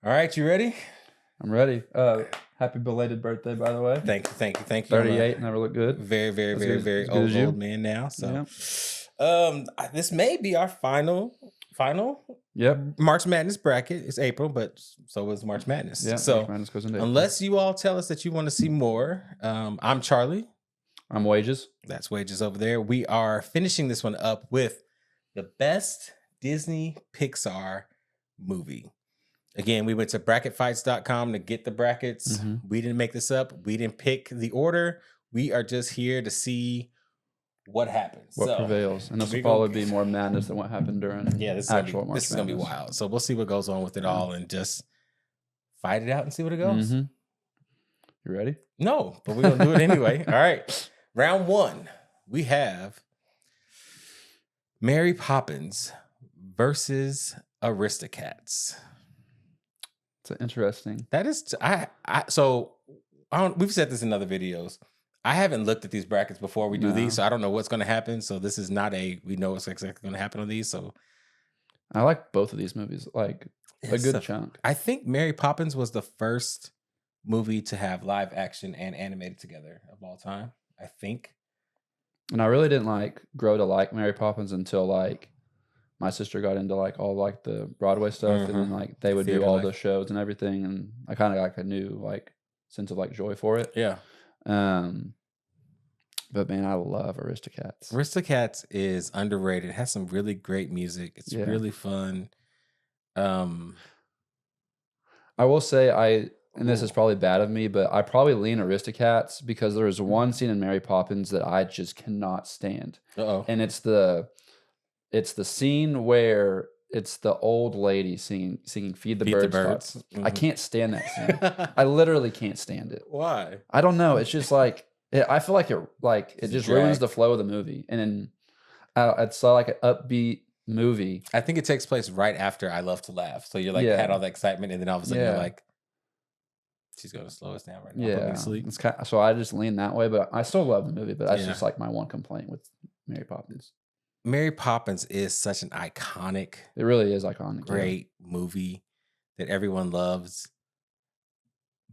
All right, you ready? I'm ready. Happy belated birthday, by the way. Thank you. 38, never look good. Very, very, As very, good- very as good as you. old man now. So, Yeah. this may be our final Yep. March Madness bracket. It's April, but so is March Madness. Yeah. So, March Madness goes into April. unless you all tell us that you want to see more, I'm Charlie. I'm Wages. That's Wages over there. We are finishing this one up with the best Disney Pixar movie. Again, we went to bracketfights.com to get the brackets. Mm-hmm. We didn't make this up. We didn't pick the order. We are just here to see what happens. What prevails. And this will probably be more madness than what happened during this actual March This is going to be wild. So we'll see what goes on with it all and just fight it out and see what it goes. Mm-hmm. You ready? No, but we're going to do it anyway. All right. Round one, we have Mary Poppins versus Aristocats. It's interesting. That is, we've said this in other videos. I haven't looked at these brackets before we do these, so I don't know what's going to happen. So this is not we know what's exactly going to happen on these. So I like both of these movies, like a good chunk. I think Mary Poppins was the first movie to have live action and animated together of all time, I think. And I really didn't grow to like Mary Poppins until my sister got into all the Broadway stuff, and then they would do all the shows and everything, and I kind of got a new sense of joy for it. Yeah. But man, I love Aristocats. Aristocats is underrated. It has some really great music. It's really fun. I will say and this is probably bad of me, but I probably lean Aristocats because there is one scene in Mary Poppins that I just cannot stand. And it's the scene where it's the old lady singing "Feed the Birds." Mm-hmm. I can't stand that scene. I literally can't stand it. Why? I don't know. It's just I feel like it just ruins the flow of the movie, and then it's an upbeat movie. I think it takes place right after I Love to Laugh. So you're had all the excitement, and then all of a sudden you're like, she's going to slow us down right now. Put me to sleep. It's so I just lean that way, but I still love the movie. But that's just my one complaint with Mary Poppins. Mary Poppins is such an iconic. It really is iconic. Great movie that everyone loves.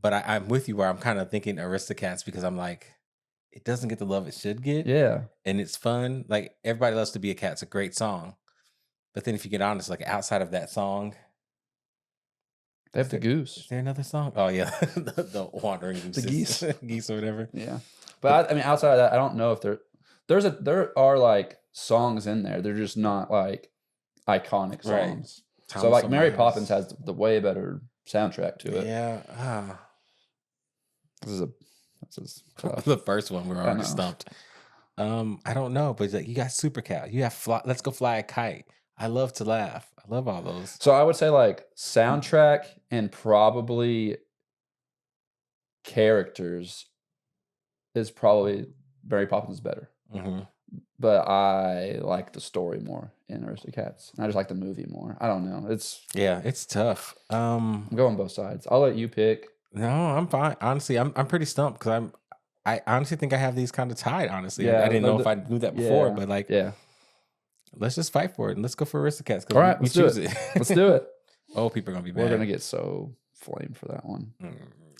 But I'm with you where I'm kind of thinking Aristocats because I'm like, it doesn't get the love it should get. Yeah. And it's fun. Everybody Loves to Be a Cat. It's a great song. But then if you get honest, outside of that song, they have the goose. Is there another song? Oh yeah, the wandering goose, the geese, geese or whatever. Yeah, but I mean, outside of that, I don't know if there are songs in there. They're just not iconic songs. Right. So Mary Poppins has the way better soundtrack to it. Yeah. This is tough. The first one we're already stumped. I don't know, but you got Super Cat. You have Let's Go Fly a Kite. I Love to Laugh. I love all those. So I would say soundtrack and probably characters is probably Mary Poppins is better. Mm-hmm. But I like the story more in Aristocats. And I just like the movie more. I don't know. It's tough. I'm going both sides. I'll let you pick. No, I'm fine. Honestly, I'm pretty stumped because I honestly think I have these kind of tied. Honestly, I didn't know if I knew that before, but let's just fight for it and let's go for Aristocats. All right, let's do it. Let's do it. Oh, people are gonna be mad. We're gonna get so flamed for that one.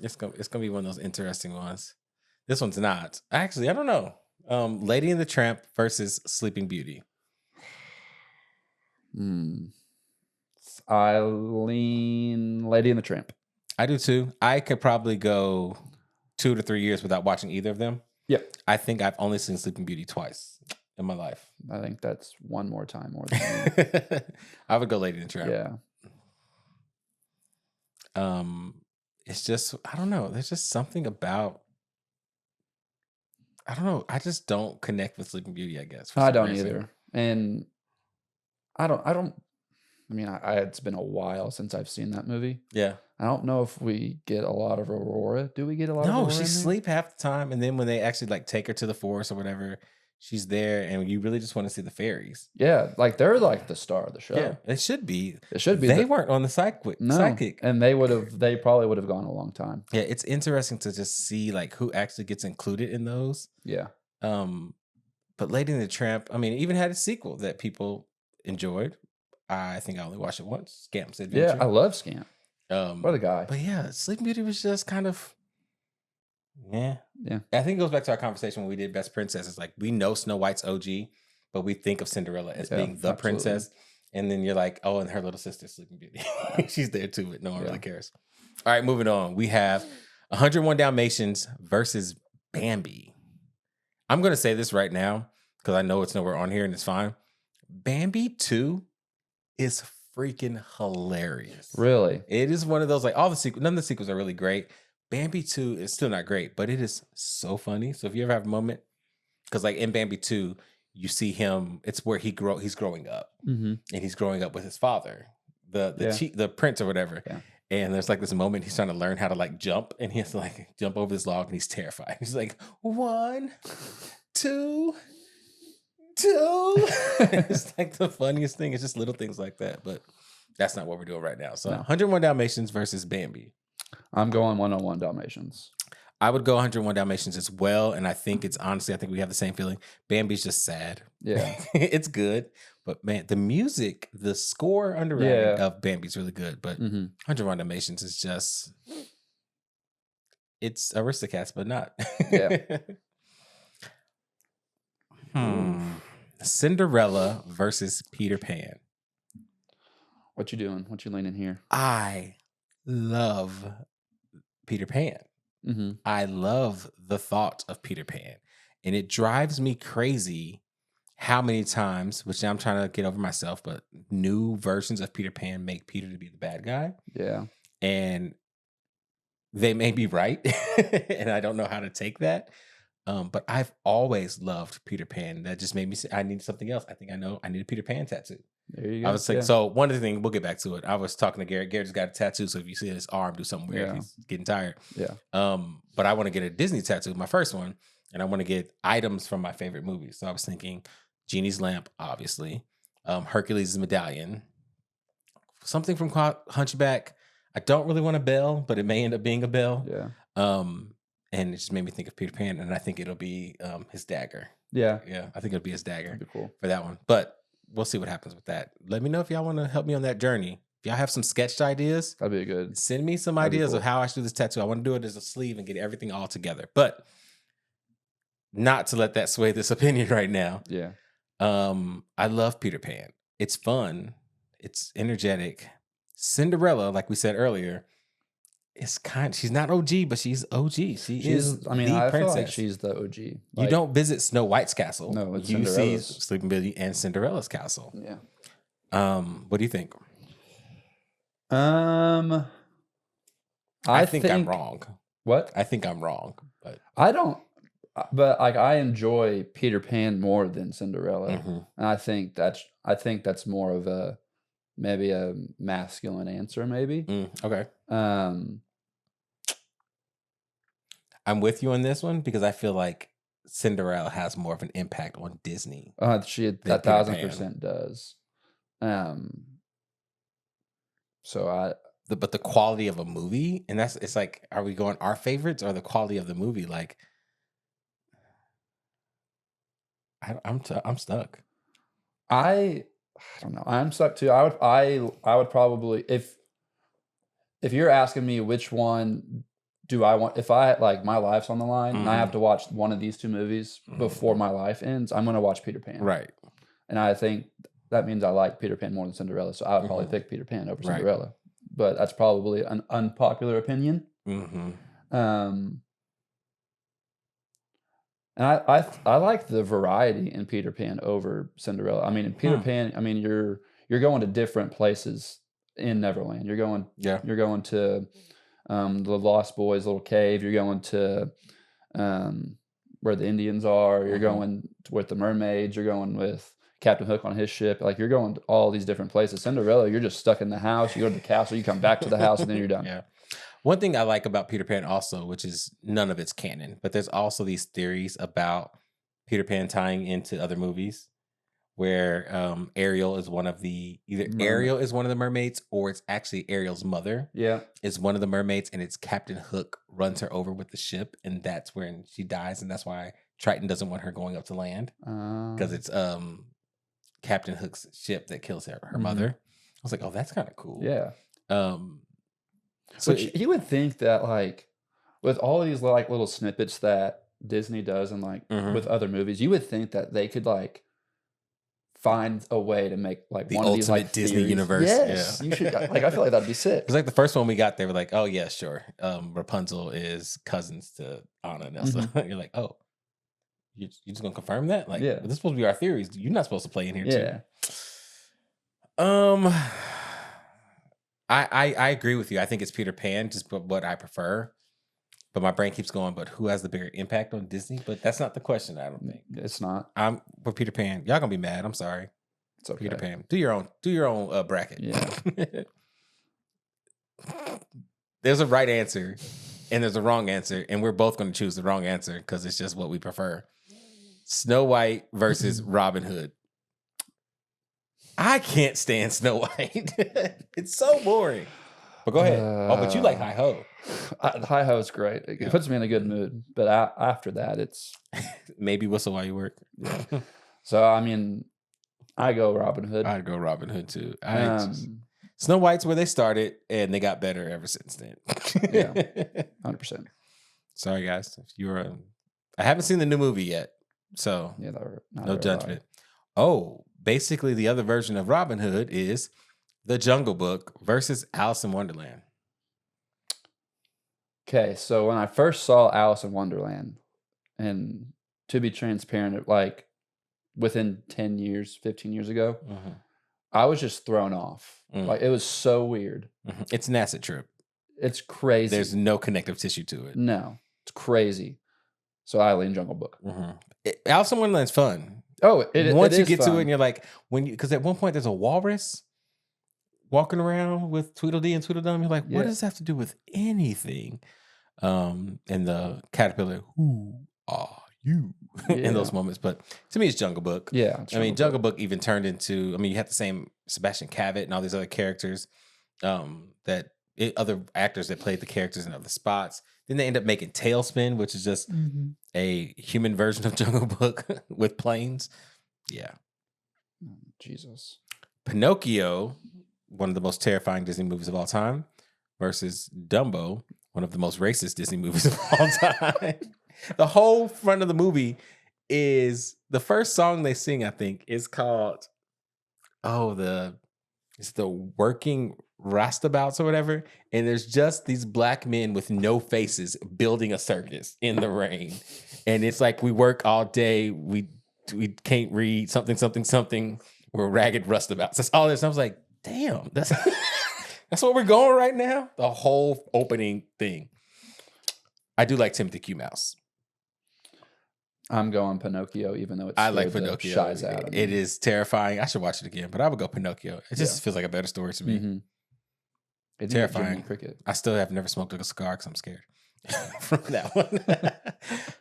It's gonna be one of those interesting ones. This one's not. Actually, I don't know. Lady and the Tramp versus Sleeping Beauty. I lean Lady and the Tramp. I do too. I could probably go 2 to 3 years without watching either of them. Yep. I think I've only seen Sleeping Beauty twice in my life. I think that's one more time more than me. I would go Lady and the Tramp. Yeah. It's just, I don't know. There's just something about, I don't know. I just don't connect with Sleeping Beauty, I guess. I don't either. And I mean, it's been a while since I've seen that movie. Yeah. I don't know if we get a lot of Aurora. Do we get a lot of Aurora? No, she's asleep half the time. And then when they actually take her to the forest or whatever, she's there and you really just want to see the fairies. Yeah. They're the star of the show. Yeah, it should be. It should be. They weren't on the sidekick. And they probably would have gone a long time. Yeah, it's interesting to just see who actually gets included in those. Yeah. But Lady and the Tramp, I mean, it even had a sequel that people enjoyed. I think I only watched it once. Scamp's Adventure. Yeah, I love Scamp. What a guy. But yeah, Sleeping Beauty was just kind of, yeah. I think it goes back to our conversation when we did Best Princess. It's like we know Snow White's OG, but we think of Cinderella as being the princess. And then you're like, oh, and her little sister, Sleeping Beauty. She's there too, but no one really cares. All right, moving on. We have 101 Dalmatians versus Bambi. I'm going to say this right now because I know it's nowhere on here and it's fine. Bambi 2 is freaking hilarious. Really? It is one of those, like all the sequels, none of the sequels are really great. Bambi 2 is still not great, but it is so funny. So if you ever have a moment, because like in Bambi 2, you see him, it's where he's growing up. And he's growing up with his father, the prince or whatever. Yeah. And there's like this moment he's trying to learn how to like jump, and he has to like jump over this log, and he's terrified. He's like, 1, 2. It's like the funniest thing. It's just little things like that, but that's not what we're doing right now. So 101 Dalmatians versus Bambi. I'm going 101 Dalmatians. I would go 101 Dalmatians as well, and I think we have the same feeling. Bambi's just sad. Yeah. It's good, but man, the music, the score underwriting of Bambi's really good, but 101 Dalmatians is just, it's Aristocats, but not. Cinderella versus Peter Pan. What you doing? What you leaning here? I love Peter Pan. I love the thought of Peter Pan, and it drives me crazy how many times, which I'm trying to get over myself, but new versions of Peter Pan make Peter to be the bad guy. Yeah. And they may be right, and I don't know how to take that. But I've always loved Peter Pan. That just made me say, I need something else. I think I know I need a Peter Pan tattoo. There you go. I was like, so one of the things, we'll get back to it. I was talking to Garrett. Garrett's got a tattoo, so if you see his arm do something weird, he's getting tired. Yeah. But I want to get a Disney tattoo, my first one, and I want to get items from my favorite movies. So I was thinking Genie's lamp, obviously, Hercules' medallion, something from Hunchback. I don't really want a bell, but it may end up being a bell. Yeah. And it just made me think of Peter Pan, and I think it'll be his dagger. Yeah. Yeah, I think it'll be his dagger. That'd be cool for that one. But we'll see what happens with that. Let me know if y'all want to help me on that journey. If y'all have some sketched ideas, that'd be good. Send me some ideas of how I should do this tattoo. I want to do it as a sleeve and get everything all together. But not to let that sway this opinion right now. Yeah. I love Peter Pan. It's fun. It's energetic. Cinderella, like we said earlier, she's not OG, but she's OG. She's I feel like she's the OG. You don't visit Snow White's castle. No, it's you see Cinderella's. Sleeping Beauty and Cinderella's castle. Yeah. What do you think? I think I'm wrong. What? I think I'm wrong, but I don't. But like, I enjoy Peter Pan more than Cinderella, and I think that's more of maybe a masculine answer, maybe. Okay. I'm with you on this one because I feel like Cinderella has more of an impact on Disney. She 1,000% does. But the quality of a movie, and it's like, are we going our favorites or the quality of the movie? Like, I'm stuck. I don't know. I'm stuck too. I would probably, if you're asking me which one do I want, if I like my life's on the line and I have to watch one of these two movies before my life ends, I'm going to watch Peter Pan. Right. And I think that means I like Peter Pan more than Cinderella. So I would probably pick Peter Pan over Cinderella. But that's probably an unpopular opinion. And I like the variety in Peter Pan over Cinderella. I mean, in Peter Pan, I mean, you're going to different places in Neverland. You're going to the Lost Boys little cave. You're going to where the Indians are. You're going with the mermaids. You're going with Captain Hook on his ship. Like, you're going to all these different places. Cinderella, you're just stuck in the house. You go to the castle. You come back to the house, and then you're done. Yeah. One thing I like about Peter Pan also, which is none of it's canon, but there's also these theories about Peter Pan tying into other movies where Ariel is one of the, Ariel is one of the mermaids, or it's actually Ariel's mother. Yeah. Is one of the mermaids, and it's Captain Hook runs her over with the ship, and that's when she dies, and that's why Triton doesn't want her going up to land. Because it's Captain Hook's ship that kills her mother. I was like, oh, that's kind of cool. Yeah. So which you would think that like with all these like little snippets that Disney does and like with other movies, you would think that they could like find a way to make like the one of these like Disney universe. Yes, you should. Like I feel like that'd be sick. It's like the first one we got, they were like, "Oh yeah, sure." Rapunzel is cousins to Anna and Elsa. You're like, "Oh, you just gonna confirm that?" Like, this is supposed to be our theories. You're not supposed to play in here too. I agree with you. I think it's Peter Pan, just what I prefer. But my brain keeps going, but who has the bigger impact on Disney? But that's not the question, I don't think. It's not. I'm for Peter Pan. Y'all gonna be mad. I'm sorry. It's okay. Peter Pan. Do your own bracket. Yeah. There's a right answer and there's a wrong answer, and we're both gonna choose the wrong answer because it's just what we prefer. Snow White versus Robin Hood. I can't stand Snow White. It's so boring. But go ahead. But you like Hi Ho. Hi Ho is great. It puts me in a good mood. But after that, it's maybe Whistle While You Work. Yeah. So I mean, I go Robin Hood. I'd go Robin Hood too. Snow White's where they started, and they got better ever since then. Yeah, 100%. Sorry, guys. If you're, I haven't seen the new movie yet, so yeah, no judgment. Oh, basically, the other version of Robin Hood is The Jungle Book versus Alice in Wonderland. Okay, so when I first saw Alice in Wonderland, and to be transparent, like within 10 years, 15 years ago, I was just thrown off. Like it was so weird. It's an acid trip. It's crazy. There's no connective tissue to it. No, it's crazy. So I lean Jungle Book. Alice in Wonderland's fun. Oh, once you get to it, and you're like, because at one point there's a walrus walking around with Tweedledee and Tweedledum. You're like, what does this have to do with anything? And the caterpillar, who are you? In those moments. But to me, it's Jungle Book. Yeah. I mean, Jungle Book even turned into, I mean, you have the same Sebastian Cabot and all these other characters, other actors that played the characters in other spots. Then they end up making Tailspin, which is just a human version of Jungle Book with planes. Yeah. Jesus. Pinocchio, one of the most terrifying Disney movies of all time, versus Dumbo, one of the most racist Disney movies of all time. The whole front of the movie is the first song they sing, I think, is called, it's the Working Rastabouts or whatever. And there's just these black men with no faces building a circus in the rain. And it's like, we work all day. We can't read something. We're ragged rustabouts. That's all this. I was like, damn, that's what we're going right now. The whole opening thing. I do like Timothy Q. Mouse. I'm going Pinocchio, even though I like Pinocchio. Shies out. It is terrifying. I should watch it again, but I would go Pinocchio. It just feels like a better story to me. It's terrifying. Cricket. I still have never smoked a cigar because I'm scared from that one.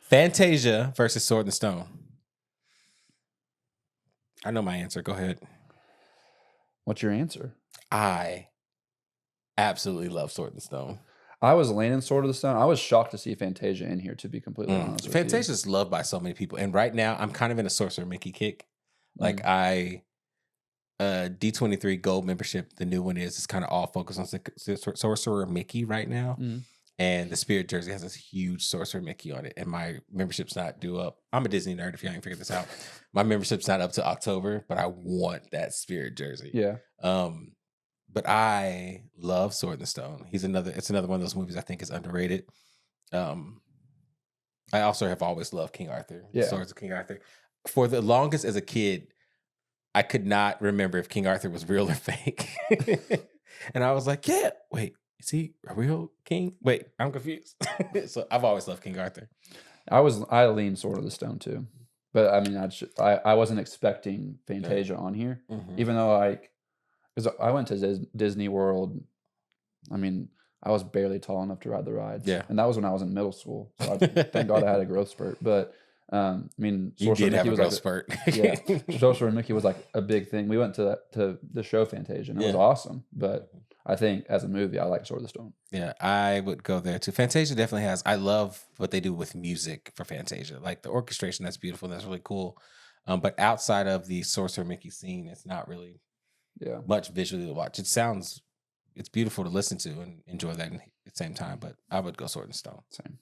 Fantasia versus Sword and Stone. I know my answer. Go ahead. What's your answer? I absolutely love Sword and Stone. I was leaning Sword of the Stone. I was shocked to see Fantasia in here, to be completely honest with you. Fantasia is loved by so many people. And right now, I'm kind of in a Sorcerer Mickey kick. Like D23 Gold membership, the new one is kind of all focused on Sorcerer Mickey right now. And the Spirit jersey has this huge Sorcerer Mickey on it. And my membership's not due up. I'm a Disney nerd if y'all ain't figured this out. My membership's not up to October, but I want that Spirit jersey. Yeah. But I love Sword and Stone. It's another one of those movies I think is underrated. I also have always loved King Arthur. Yeah. Swords of King Arthur. For the longest as a kid, I could not remember if King Arthur was real or fake. And I was like, yeah, wait, is he a real king? Wait, I'm confused. So I've always loved King Arthur. I lean Sword of the Stone too. But I mean, I wasn't expecting Fantasia on here, even though because I went to Disney World. I mean, I was barely tall enough to ride the rides. Yeah. And that was when I was in middle school. So thank God I had a growth spurt. But I mean, you did have a growth spurt. Yeah. Sorcerer Mickey was like a big thing. We went to the show Fantasia and it was awesome. But I think as a movie, I like Sword of the Stone. Yeah, I would go there too. Fantasia definitely has. I love what they do with music for Fantasia. Like the orchestration, that's beautiful. That's really cool. But outside of the Sorcerer Mickey scene, it's not really much visually to watch. It sounds it's beautiful to listen to and enjoy that at the same time. But I would go Sword and Stone. Same.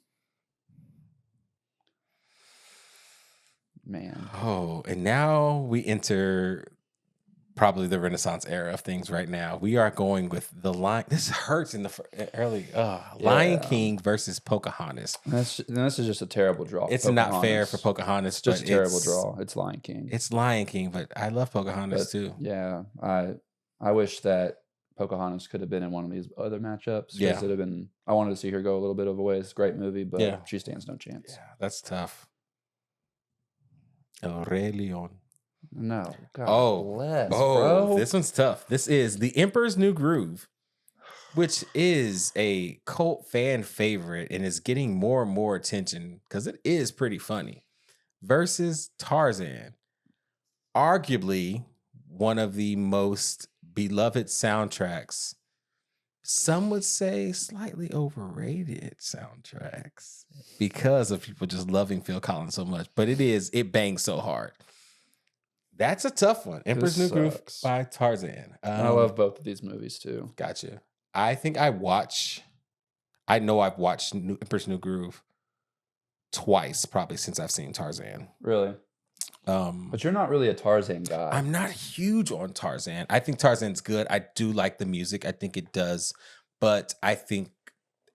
Man. Oh, and now we enter probably the Renaissance era of things right now. We are going with the Lion. This hurts in the early. Lion King versus Pocahontas. This is just a terrible draw. It's not fair for Pocahontas. It's just a terrible draw. It's Lion King. It's Lion King, but I love Pocahontas too. Yeah, I wish that Pocahontas could have been in one of these other matchups. Yeah, it'd have been. I wanted to see her go a little bit of a ways. Great movie, but she stands no chance. Yeah, that's tough. El Rey Leon. No. God bless, bro. This one's tough. This is The Emperor's New Groove, which is a cult fan favorite and is getting more and more attention because it is pretty funny, versus Tarzan. Arguably one of the most beloved soundtracks. Some would say slightly overrated soundtracks because of people just loving Phil Collins so much. But it bangs so hard. That's a tough one. Emperor's New Groove by Tarzan. I love both of these movies too. Gotcha. I know I've watched Emperor's New Groove twice, probably since I've seen Tarzan. Really? But you're not really a Tarzan guy. I'm not huge on Tarzan. I think Tarzan's good. I do like the music. I think it does. But I think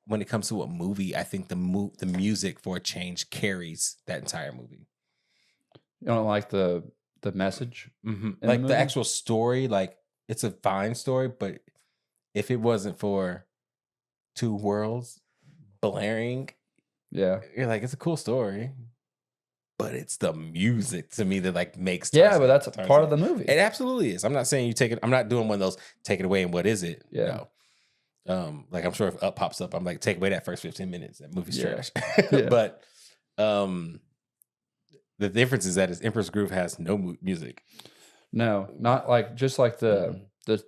when it comes to a movie, I think the music for a change carries that entire movie. You don't like the message? Mm-hmm. Like the actual story, like it's a fine story, but if it wasn't for two worlds blaring, you're like, it's a cool story. But it's the music to me that like makes Tarzan. Yeah, but that's a part of the movie. It absolutely is. I'm not saying you take it. I'm not doing one of those take it away and what is it? Yeah. No. Like I'm sure if Up pops up, I'm like, take away that first 15 minutes. That movie's trash. But the difference is that Emperor's Groove has no music. No, not like just like the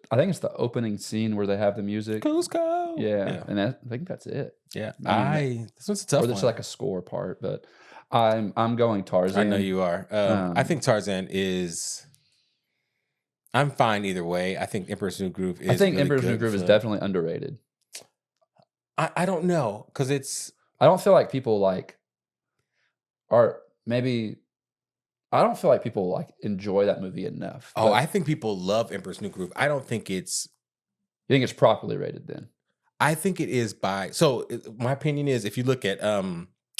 I think it's the opening scene where they have the music. Cusco. Yeah. And I think that's it. Yeah. This one's a tough one. Or there's like a score part, but I'm going Tarzan. I know you are. I think Tarzan is. I'm fine either way. I think Emperor's New Groove is. I think really Emperor's New Groove is definitely underrated. I don't know because it's. I don't feel like people like. Are maybe. I don't feel like people like enjoy that movie enough. Oh, I think people love Emperor's New Groove. I don't think it's. You think it's properly rated then? I think it is by. So my opinion is, if you look at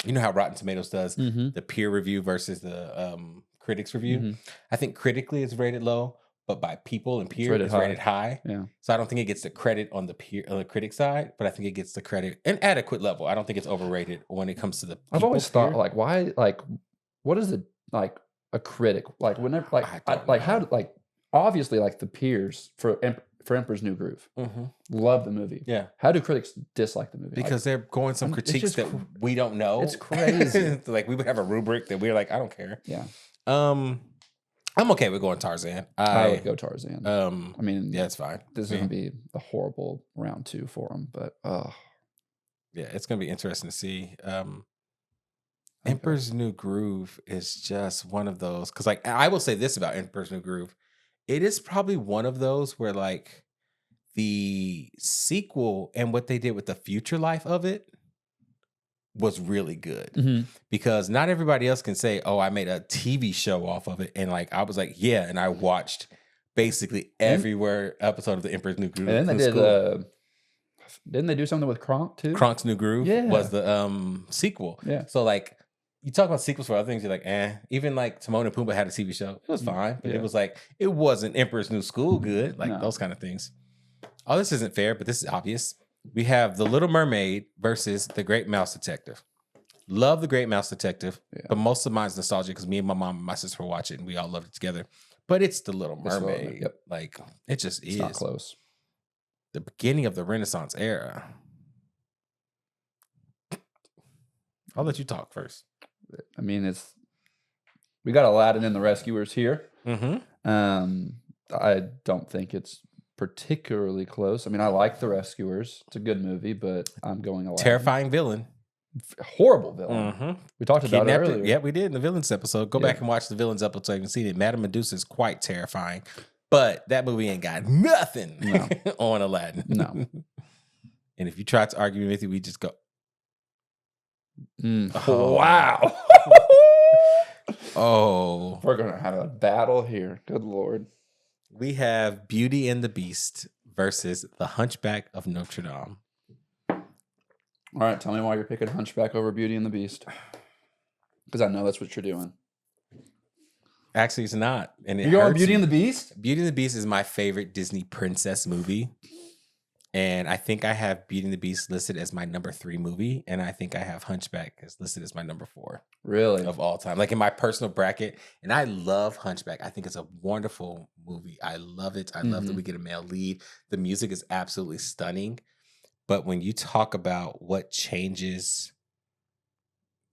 you know how Rotten Tomatoes does the peer review versus the critics review. I think critically it's rated low, but by people and peer it's rated high. Yeah. So I don't think it gets the credit on the critic side, but I think it gets the credit an adequate level. I don't think it's overrated when it comes to the. I've always thought like, why, like, what is it like a critic like whenever like how like obviously like the peers for Emperor's New Groove love the movie. Yeah. How do critics dislike the movie? Because they're going some critiques that we don't know. It's crazy. Like we would have a rubric that we're like, I don't care. Yeah. I'm okay with going Tarzan. I would go Tarzan. I mean, yeah, it's fine. This is gonna be a horrible round 2 for him, but yeah, it's gonna be interesting to see. Emperor's New Groove is just one of those because, like, I will say this about Emperor's New Groove. It is probably one of those where like the sequel and what they did with the future life of it was really good because not everybody else can say, oh, I made a TV show off of it. And like, I was like, yeah. And I watched basically every episode of the Emperor's New Groove. And then they did, didn't they do something with Kronk too? Kronk's New Groove was the sequel. Yeah. So like, you talk about sequels for other things, you're like, eh. Even like Timon and Pumbaa had a TV show. It was fine. But it was like, it wasn't Emperor's New School good. Like those kind of things. Oh, this isn't fair, but this is obvious. We have The Little Mermaid versus The Great Mouse Detective. Love The Great Mouse Detective, but most of mine's nostalgia because me and my mom and my sister watch it and we all loved it together. But it's The Little Mermaid. Like, it just is. It's not close. The beginning of the Renaissance era. I'll let you talk first. I mean, we got Aladdin and the Rescuers here. I don't think it's particularly close. I mean, I like the Rescuers. It's a good movie, but I'm going Aladdin. Terrifying villain. Horrible villain. We talked about it earlier. Yeah, we did in the villains episode. Go back and watch the villains episode. You can see that Madame Medusa is quite terrifying. But that movie ain't got nothing on Aladdin. No. And if you try to argue with me, we just go. Oh. Wow. Oh. We're going to have a battle here. Good Lord. We have Beauty and the Beast versus The Hunchback of Notre Dame. All right. Tell me why you're picking Hunchback over Beauty and the Beast. Because I know that's what you're doing. Actually, it's not. And you're going Beauty and the Beast? Beauty and the Beast is my favorite Disney princess movie. And I think I have Beauty and the Beast listed as my number 3 movie. And I think I have Hunchback as listed as my number 4. Really? Of all time. Like in my personal bracket. And I love Hunchback. I think it's a wonderful movie. I love it. I love that we get a male lead. The music is absolutely stunning. But when you talk about what changes,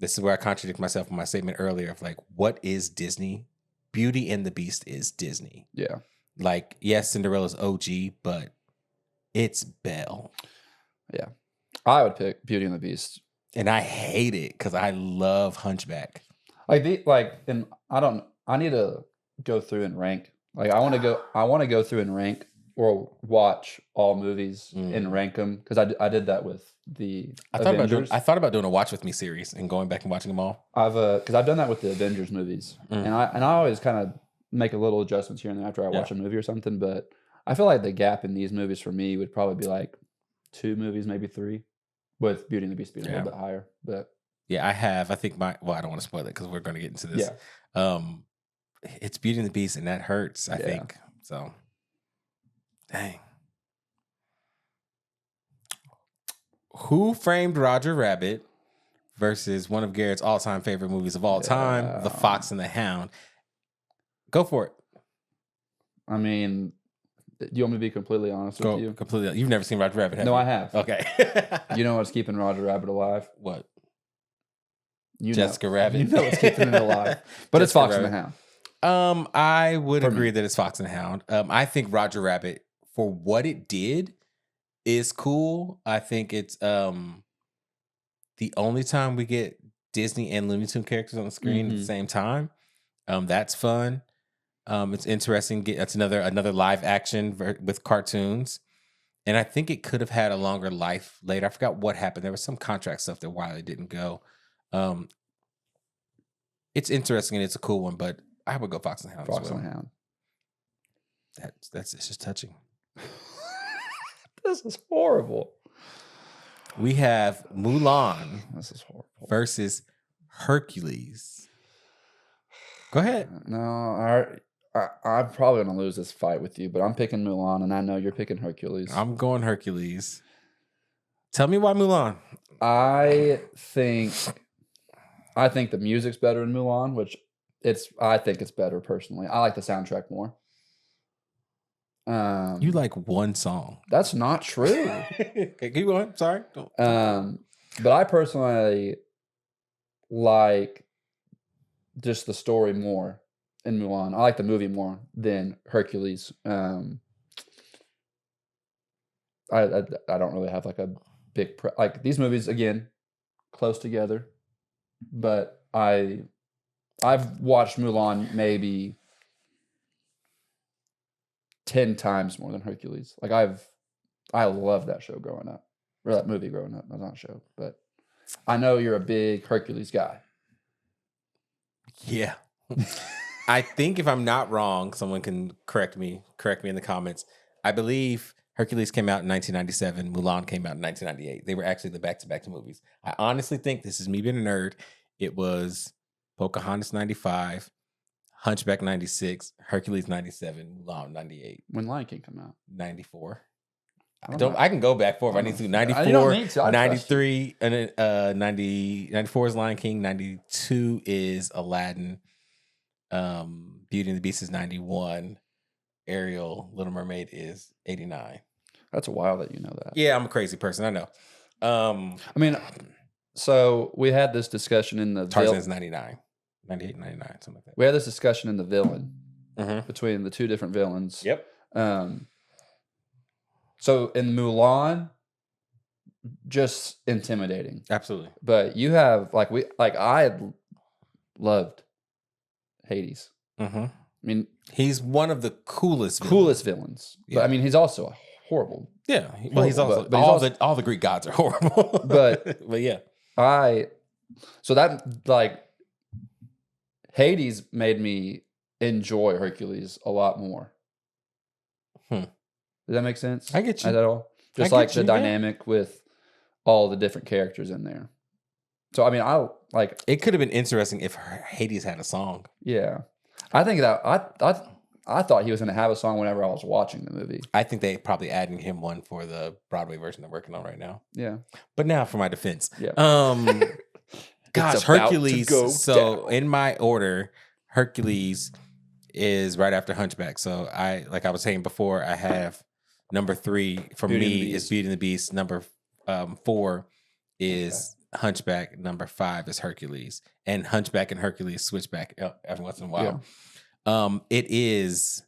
this is where I contradict myself in my statement earlier of like, what is Disney? Beauty and the Beast is Disney. Yeah. Like, yes, Cinderella's OG, but it's Belle. Yeah. I would pick Beauty and the Beast. And I hate it because I love Hunchback. I need to go through and rank. Like I want to go through and rank or watch all movies and rank them because I did that with the Avengers. I thought about doing a Watch With Me series and going back and watching them all. Because I've done that with the Avengers movies. And I always kind of make a little adjustments here and there after I watch a movie or something, but I feel like the gap in these movies for me would probably be like 2 movies, maybe 3, with Beauty and the Beast being a little bit higher. But yeah, I think I don't want to spoil it because we're going to get into this. Yeah. It's Beauty and the Beast, and that hurts, I think. So, dang. Who Framed Roger Rabbit versus one of Garrett's all-time favorite movies of all time, The Fox and the Hound? Go for it. I mean, do you want me to be completely honest with you? Completely. You've never seen Roger Rabbit, have you? No, I have. Okay. You know what's keeping Roger Rabbit alive? What? Jessica Rabbit. You know what's keeping it alive. But it's Fox and the Hound. I would agree that it's Fox and the Hound. I think Roger Rabbit, for what it did, is cool. I think it's the only time we get Disney and Looney Tunes characters on the screen at the same time. That's fun. It's interesting. That's another live action with cartoons. And I think it could have had a longer life later. I forgot what happened. There was some contract stuff that why it didn't go. It's interesting and it's a cool one, but I would go Fox and the Hound. Fox and the Hound. It's just touching. This is horrible. We have Mulan. This is horrible. Versus Hercules. Go ahead. No, I'm probably going to lose this fight with you, but I'm picking Mulan, and I know you're picking Hercules. I'm going Hercules. Tell me why Mulan. I think the music's better in Mulan, which I think it's better personally. I like the soundtrack more. You like one song. That's not true. Okay, keep going. Sorry. But I personally like just the story more in Mulan. I like the movie more than Hercules. I don't really have like a big like these movies again close together, but I've watched Mulan maybe 10 times more than Hercules. Like I love that show growing up, or that movie growing up. That's not a show, but I know you're a big Hercules guy. Yeah. I think if I'm not wrong, someone can correct me in the comments. I believe Hercules came out in 1997. Mulan came out in 1998. They were actually the back-to-back movies. I honestly think, this is me being a nerd, it was Pocahontas 95, Hunchback 96, Hercules 97, Mulan 98. When Lion King come out? 94. I can go back for if I need to. 94, 93, and then 94 is Lion King, 92 is Aladdin, Beauty and the Beast is 91, Ariel, Little Mermaid is 89. That's wild that you know that. Yeah, I'm a crazy person, I know. I mean, so we had this discussion in the Tarzan's 99, 98, 99, something like that. We had this discussion in the villain between the two different villains. Yep. So in Mulan, just intimidating. Absolutely. But you have I loved Hades. I mean, he's one of the coolest villains. Yeah. But I mean, he's also horrible. Yeah. Well, he's also all the Greek gods are horrible. but yeah. So that like Hades made me enjoy Hercules a lot more. Does that make sense? I get you. At all? Just like the dynamic with all the different characters in there. So I mean, it could have been interesting if Hades had a song. Yeah, I think that I thought he was going to have a song whenever I was watching the movie. I think they probably adding him one for the Broadway version they're working on right now. Yeah, but now for my defense. Yeah. Gosh, Hercules. So down. In my order, Hercules is right after Hunchback. So I was saying before, I have number 3 for me is Beauty and the Beast. Number 4 is Hunchback. Number 5 is Hercules. And Hunchback and Hercules switch back every once in a while. Yeah. It is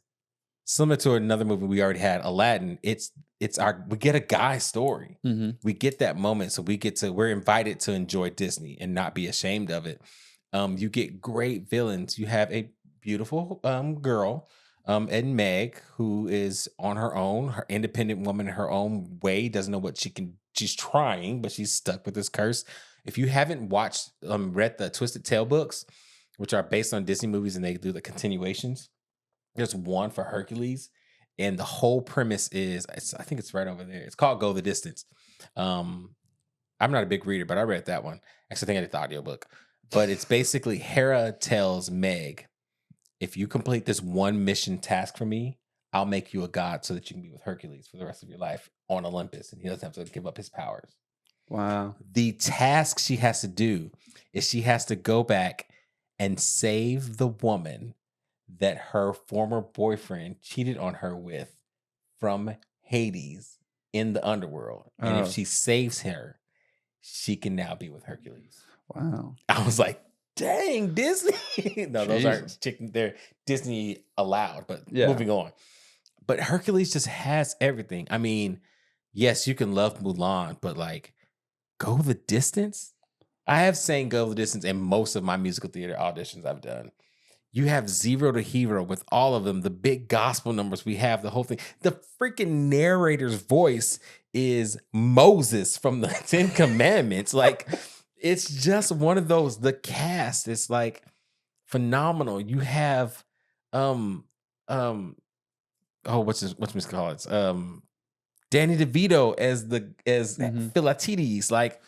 similar to another movie we already had, Aladdin. We get a guy story. Mm-hmm. We get that moment, so we're invited to enjoy Disney and not be ashamed of it. You get great villains. You have a beautiful girl, and Meg, who is on her own, her independent woman in her own way, doesn't know what she can. She's trying, but she's stuck with this curse. If you haven't read the Twisted Tale books, which are based on Disney movies, and they do the continuations, there's one for Hercules. And the whole premise is, I think it's right over there. It's called Go the Distance. I'm not a big reader, but I read that one. Actually, I think I did the audiobook. But it's basically Hera tells Meg, if you complete this one mission task for me, I'll make you a god so that you can be with Hercules for the rest of your life on Olympus. And he doesn't have to give up his powers. Wow. The task she has to do is she has to go back and save the woman that her former boyfriend cheated on her with from Hades in the underworld. And if she saves her, she can now be with Hercules. Wow. I was like, dang, Disney. No, those aren't they're Disney allowed, but moving on. But Hercules just has everything. I mean, yes, you can love Mulan, but like, Go the Distance? I have sang Go the Distance in most of my musical theater auditions I've done. You have Zero to Hero with all of them, the big gospel numbers we have, the whole thing. The freaking narrator's voice is Moses from the 10 Commandments. Like, it's just one of those. The cast is like phenomenal. You have what's call it? Danny DeVito as Philatides. Like,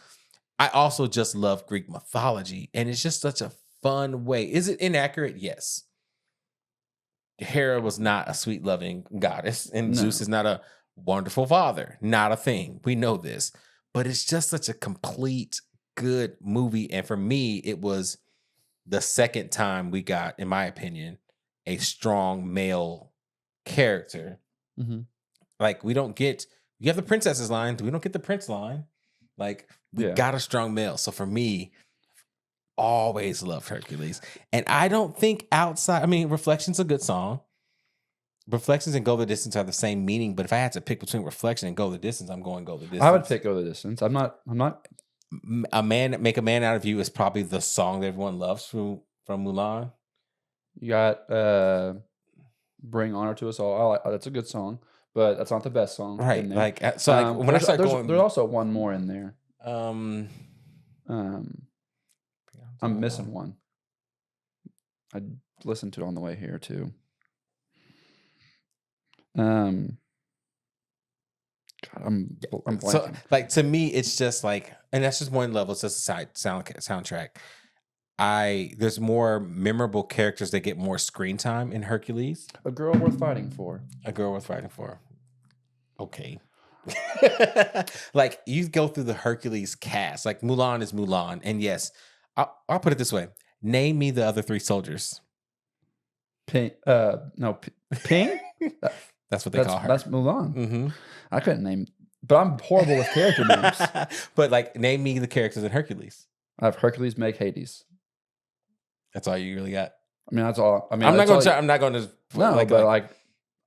I also just love Greek mythology, and it's just such a fun way. Is it inaccurate? Yes. Hera was not a sweet, loving goddess, and Zeus is not a wonderful father. Not a thing. We know this. But it's just such a complete, good movie. And for me, it was the second time we got, in my opinion, a strong male character. Mm-hmm. Like, you have the princess's line. We don't get the prince line. Like, we got a strong male. So for me, always loved Hercules. And I don't think Reflection's a good song. Reflections and Go the Distance are the same meaning, but if I had to pick between Reflection and Go the Distance, I'm going Go the Distance. I would pick Go the Distance. I'm not Make a Man Out of You is probably the song that everyone loves from Mulan. You got Bring Honor to Us All. That's a good song, but that's not the best song. Right. Like, so when I start going, there's also one more in there. I'm missing one. I listened to it on the way here too. God, I'm blanking. So, like, to me, it's just like, and that's just one level. It's just a soundtrack. There's more memorable characters that get more screen time in Hercules. A Girl Worth Fighting For. A Girl Worth Fighting For. Okay. Like, you go through the Hercules cast. Like, Mulan is Mulan, and yes. I'll put it this way. Name me the other 3 soldiers. Ping? That's what they call her. That's Mulan. Mm-hmm. I couldn't name, but I'm horrible with character names. But like, name me the characters in Hercules. I have Hercules, Meg, Hades. That's all you really got. I mean, that's all. I mean, I'm not going to. No,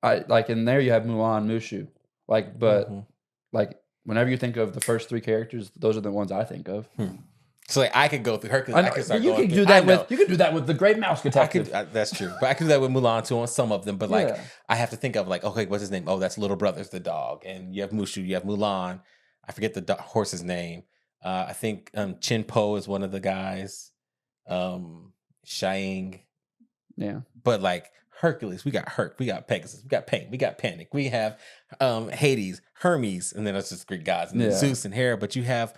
like in there you have Mulan, Mushu. Like, but like whenever you think of the first 3 characters, those are the ones I think of. So like I could go through Hercules. I could start you going can through. You can do that with the Great Mouse Detective. That's true, but I could do that with Mulan too on some of them. But like I have to think of like, okay, what's his name? Oh, that's Little Brothers, the dog, and you have Mushu, you have Mulan. I forget the horse's name. I think Chin Po is one of the guys. Shang. Yeah, but like Hercules, we got we got Pegasus, we got Pain, we got Panic, we have Hades, Hermes, and then it's just Greek gods, and then Zeus and Hera. But you have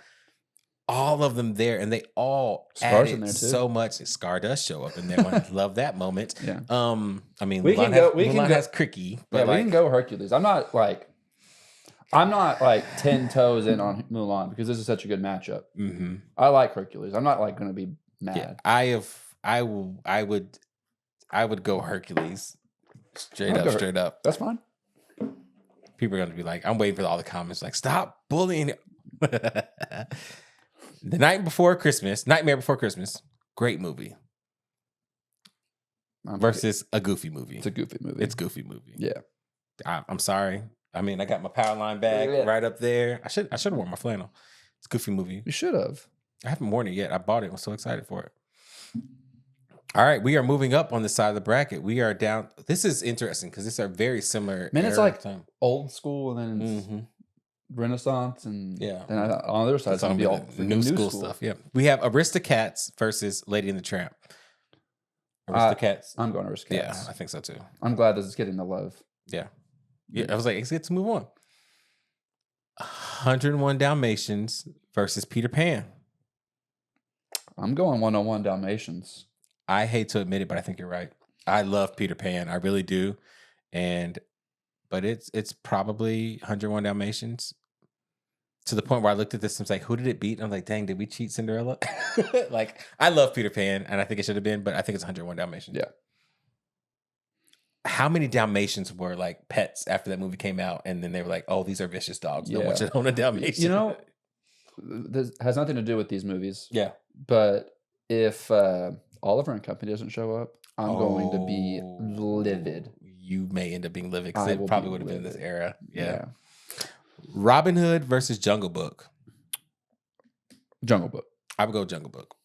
all of them there, and they all Scar's added so much. Scar does show up in there. I love that moment. Yeah. I mean, we can go. We can go. Has Cricky, but we can go Hercules. I'm not like 10 toes in on Mulan because this is such a good matchup. Mm-hmm. I like Hercules. I'm not like going to be mad. Yeah, I would go Hercules. Straight up. That's fine. People are going to be like, I'm waiting for all the comments like, stop bullying. The Nightmare Before Christmas, great movie. Versus a Goofy movie. It's a Goofy movie. It's a Goofy movie. Yeah. I'm sorry. I mean, I got my Powerline bag right up there. I should have worn my flannel. It's a Goofy movie. You should have. I haven't worn it yet. I bought it. I'm so excited for it. All right, we are moving up on the side of the bracket. We are down. This is interesting because these are very similar. Man, it's like old school and then it's Renaissance and then on the other side it's going to be all new school stuff. Yeah, we have Aristocats versus Lady and the Tramp. Aristocats. I'm going Aristocats. Yeah, I think so too. I'm glad this is getting the love. Yeah. I was like, let's get to move on. 101 Dalmatians versus Peter Pan. I'm going 101 Dalmatians. I hate to admit it, but I think you're right. I love Peter Pan. I really do. But it's probably 101 Dalmatians. To the point where I looked at this and was like, who did it beat? And I'm like, dang, did we cheat Cinderella? Like, I love Peter Pan, and I think it should have been, but I think it's 101 Dalmatians. Yeah. How many Dalmatians were like pets after that movie came out, and then they were like, oh, these are vicious dogs. No one should own a Dalmatian. You know, this has nothing to do with these movies. Yeah. But if Oliver and Company doesn't show up, I'm going to be livid. You may end up being livid because it probably would have been in this era. Yeah. Robin Hood versus Jungle Book. Jungle Book. I would go Jungle Book.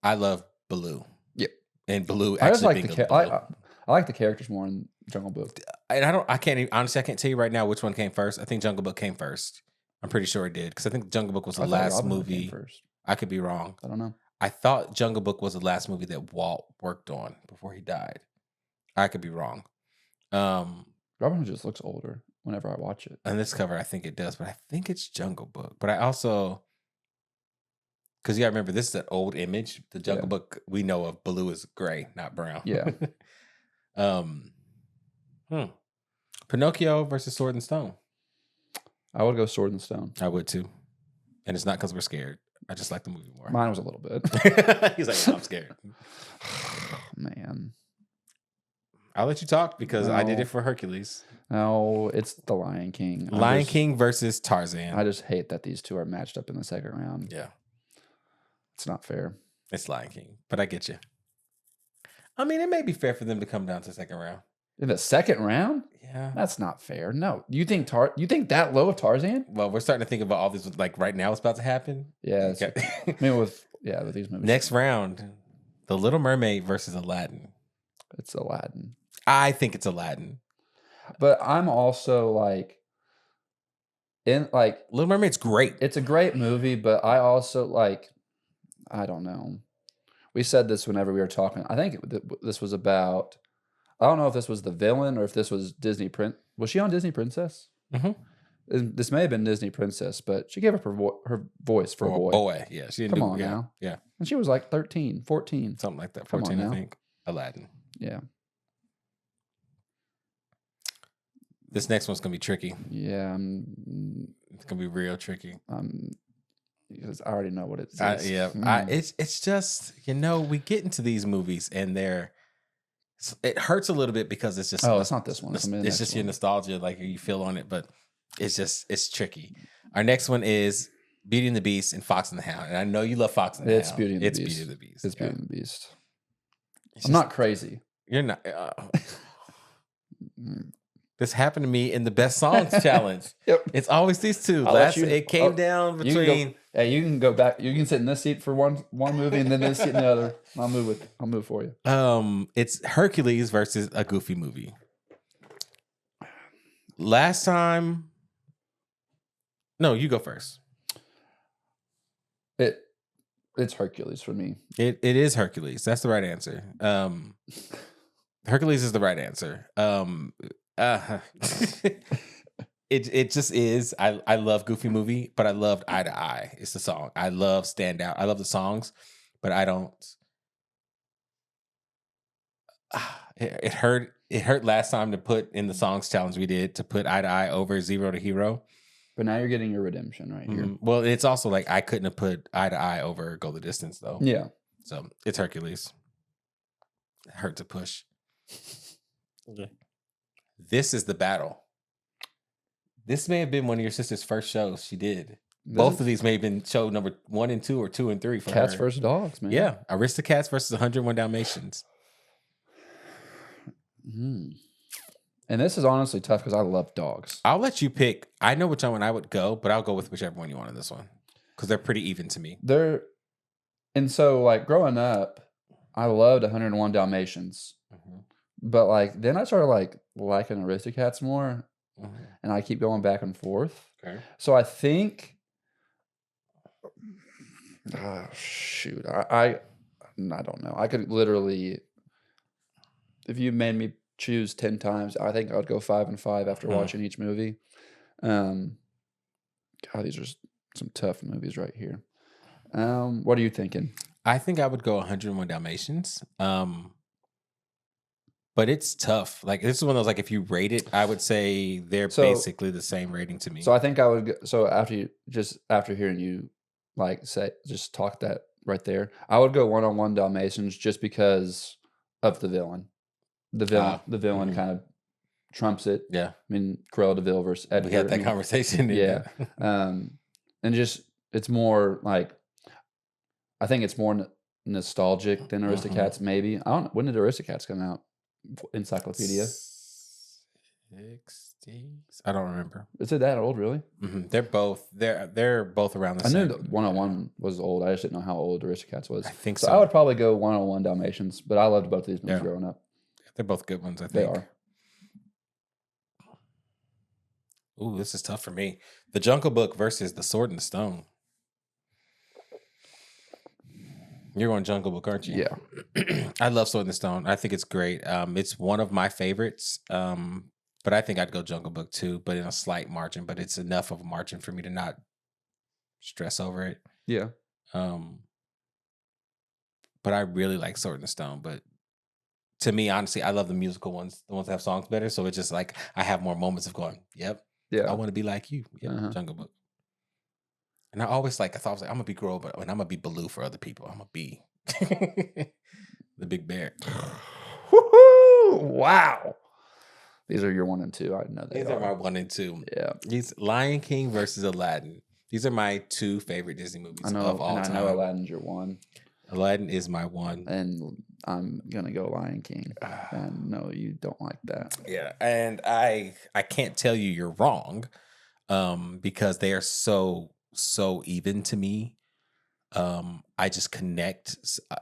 I love Baloo. Yep. And Baloo actually I like the characters more in Jungle Book. And I can't tell you right now which one came first. I think Jungle Book came first. I'm pretty sure it did because I think Jungle Book was the last movie. First. I could be wrong. I don't know. I thought Jungle Book was the last movie that Walt worked on before he died. I could be wrong. Robin Hood just looks older whenever I watch it. On this cover, I think it does, but I think it's Jungle Book. But I also, because you gotta remember, this is an old image. The Jungle Book we know of, Baloo is gray, not brown. Yeah. Pinocchio versus Sword and Stone. I would go Sword and Stone. I would too. And it's not because we're scared. I just like the movie more. Mine was a little bit. He's like, no, I'm scared. Man. I'll let you talk because I did it for Hercules. No, it's The Lion King. Lion King versus Tarzan. I just hate that these two are matched up in the second round. Yeah. It's not fair. It's Lion King, but I get you. I mean, it may be fair for them to come down to the second round. In the second round? Yeah. That's not fair. No. You think that low of Tarzan? Well, we're starting to think about all this like right now what's about to happen. Yeah. I mean with these movies. Next round, The Little Mermaid versus Aladdin. It's Aladdin. I think it's Aladdin. But I'm also Little Mermaid's great. It's a great movie, but I also I don't know. We said this whenever we were talking. I think this was about, I don't know if this was the villain or if this was Disney Was she on Disney Princess? Mm-hmm. This may have been Disney Princess, but she gave up her voice for a boy. Yeah. She didn't now. Yeah. And she was like 13, 14. Something like that. 14, I think. Aladdin. Yeah. This next one's going to be tricky. Yeah. It's going to be real tricky. Because I already know what it is. It's just, we get into these movies and it hurts a little bit because it's just. Oh, it's not this one. It's just your nostalgia, like you feel on it, but it's tricky. Our next one is Beauty and the Beast and Fox and the Hound. And I know you love Fox and the Hound. It's Beauty and the Beast. Beauty and the Beast. It's Beauty and the Beast. I'm not crazy. You're not. This happened to me in the Best Songs Challenge. Yep. It's always these two. It came down between Hey, you can go back. You can sit in this seat for one movie and then this seat in the other. I'll move for you. It's Hercules versus a Goofy movie. Last time. No, you go first. It's Hercules for me. It is Hercules. That's the right answer. Hercules is the right answer. It just is. I love Goofy movie, but I loved Eye to Eye. It's the song. I love Stand Out. I love the songs, but I don't. It hurt. It hurt last time to put in the songs challenge we did to put Eye to Eye over Zero to Hero. But now you're getting your redemption right here. Well, it's also like I couldn't have put Eye to Eye over Go the Distance though. Yeah. So it's Hercules. It hurt to push. Okay. This is the battle. This may have been one of your sister's first shows she did. Both of these may have been show number 1 and 2 or 2 and 3 for Cats her. versus Dogs, man. Yeah. Aristocats versus 101 Dalmatians. And this is honestly tough because I love dogs. I'll let you pick. I know which one I would go, but I'll go with whichever one you want on this one because they're pretty even to me. And so like growing up, I loved 101 Dalmatians, but like then I started like liking Aristocats more, and I keep going back and forth. Okay. So I think, shoot, I don't know. I could literally, if you made me choose 10 times, I think I would go 5 and 5 after watching each movie. God, these are some tough movies right here. What are you thinking? I think I would go 101 Dalmatians. But it's tough. Like this is one of those, like if you rate it, I would say they're basically the same rating to me. So I think I would so after hearing you like just talk that right there, I would go 101 Dalmatians just because of the villain. The villain kind of trumps it. Yeah. I mean, Cruella de Vil versus Edgar. We had that conversation. Yeah. And just it's more like I think it's more nostalgic than Aristocats. Maybe I don't know. When did Aristocats come out? Encyclopedia. 60s. I don't remember. Is it that old? Really? They're both around the same. I knew 101 was old. I just didn't know how old Aristocats was. I think so. I would probably go 101 Dalmatians, but I loved both of these movies growing up. They're both good ones. I think they are. Ooh, this is tough for me. The Jungle Book versus The Sword and the Stone. You're going Jungle Book, aren't you? Yeah. I love Sword in the Stone. I think it's great. It's one of my favorites. But I think I'd go Jungle Book too, but in a slight margin. But it's enough of a margin for me to not stress over it. Yeah. But I really like Sword in the Stone. But to me, honestly, I love the musical ones, the ones that have songs better. So it's just like I have more moments of going, yep. Yeah. I want to be like you. Yep. Jungle Book. And I always I thought I was like, I'm gonna be Grover, but I'm gonna be Baloo for other people. I'm gonna be the big bear. Woo-hoo! Wow. These are your 1 and 2. I know that. These are my 1 and 2. Yeah. These Lion King versus Aladdin. These are my 2 favorite Disney movies of all time. I know Aladdin's your 1. Aladdin is my 1. And I'm gonna go Lion King. And no, you don't like that. Yeah. And I can't tell you you're wrong. Because they are so even to me. I just connect.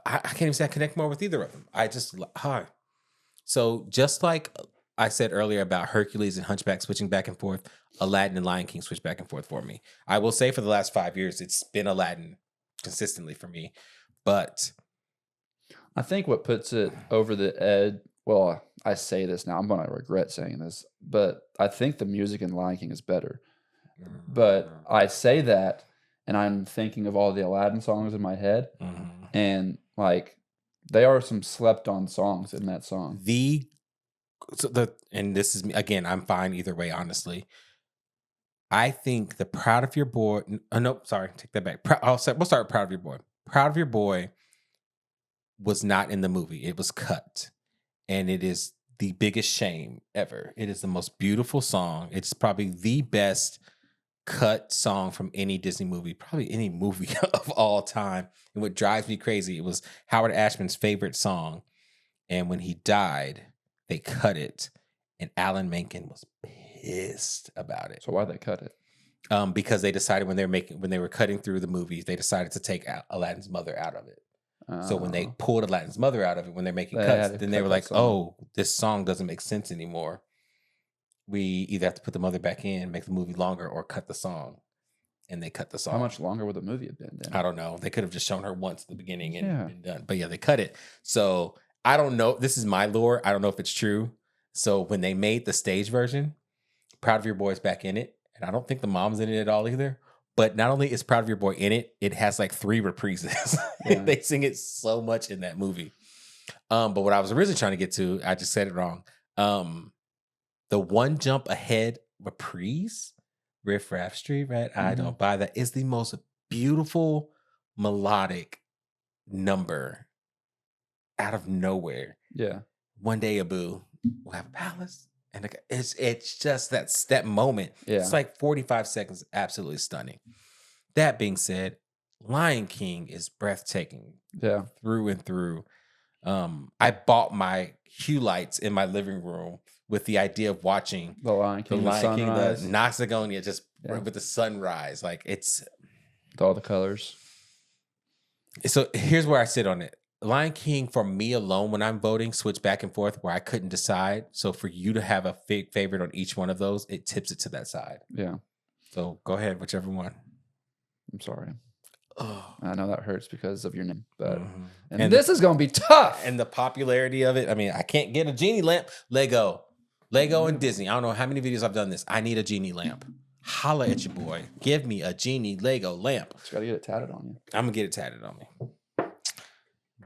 I can't even say I connect more with either of them. I just hi. So just like I said earlier about Hercules and Hunchback switching back and forth, Aladdin and Lion King switch back and forth for me. I will say for the last 5 years, it's been Aladdin consistently for me. But I think what puts it over the edge. Well, I say this now. I'm gonna regret saying this, but I think the music in Lion King is better. But I say that, and I'm thinking of all the Aladdin songs in my head, and like they are some slept-on songs in that song. And this is me again. I'm fine either way, honestly. I think the "Proud of Your Boy." Nope, sorry, take that back. We'll start with "Proud of Your Boy." "Proud of Your Boy" was not in the movie; it was cut, and it is the biggest shame ever. It is the most beautiful song. It's probably the best cut song from any Disney movie, probably any movie of all time. And what drives me crazy, it was Howard Ashman's favorite song. And when he died, they cut it. And Alan Menken was pissed about it. So why'd they cut it? Because they decided when they were cutting through the movies, they decided to take Aladdin's mother out of it. So when they pulled Aladdin's mother out of it, when they're making cuts, then they were like, "Oh, this song doesn't make sense anymore. We either have to put the mother back in, make the movie longer, or cut the song." And they cut the song. How much longer would the movie have been then? I don't know. They could have just shown her once at the beginning and been done. But yeah, they cut it. So I don't know. This is my lore. I don't know if it's true. So when they made the stage version, Proud of Your Boy's back in it. And I don't think the mom's in it at all either. But not only is Proud of Your Boy in it, it has like 3 reprises. Yeah. They sing it so much in that movie. But what I was originally trying to get to, I just said it wrong. The One Jump Ahead reprise, Riff Raff Street Rat, I Don't Buy That, is the most beautiful melodic number out of nowhere. Yeah. One day, Abu will have a palace. And it's just that moment. Yeah. It's like 45 seconds, absolutely stunning. That being said, Lion King is breathtaking. Yeah. Through and through. I bought my Hue lights in my living room with the idea of watching the Lion King, the Noxagonia, just with the sunrise. Like it's with all the colors. So here's where I sit on it. Lion King, for me alone, when I'm voting, switch back and forth where I couldn't decide. So for you to have a favorite on each one of those, it tips it to that side. Yeah. So go ahead, whichever one. I'm sorry. Oh. I know that hurts because of your name, but and this is going to be tough. And the popularity of it. I mean, I can't get a genie lamp. Lego and Disney. I don't know how many videos I've done this. I need a genie lamp. Holla at your boy. Give me a genie Lego lamp. Just got to get it tatted on you. I'm going to get it tatted on me.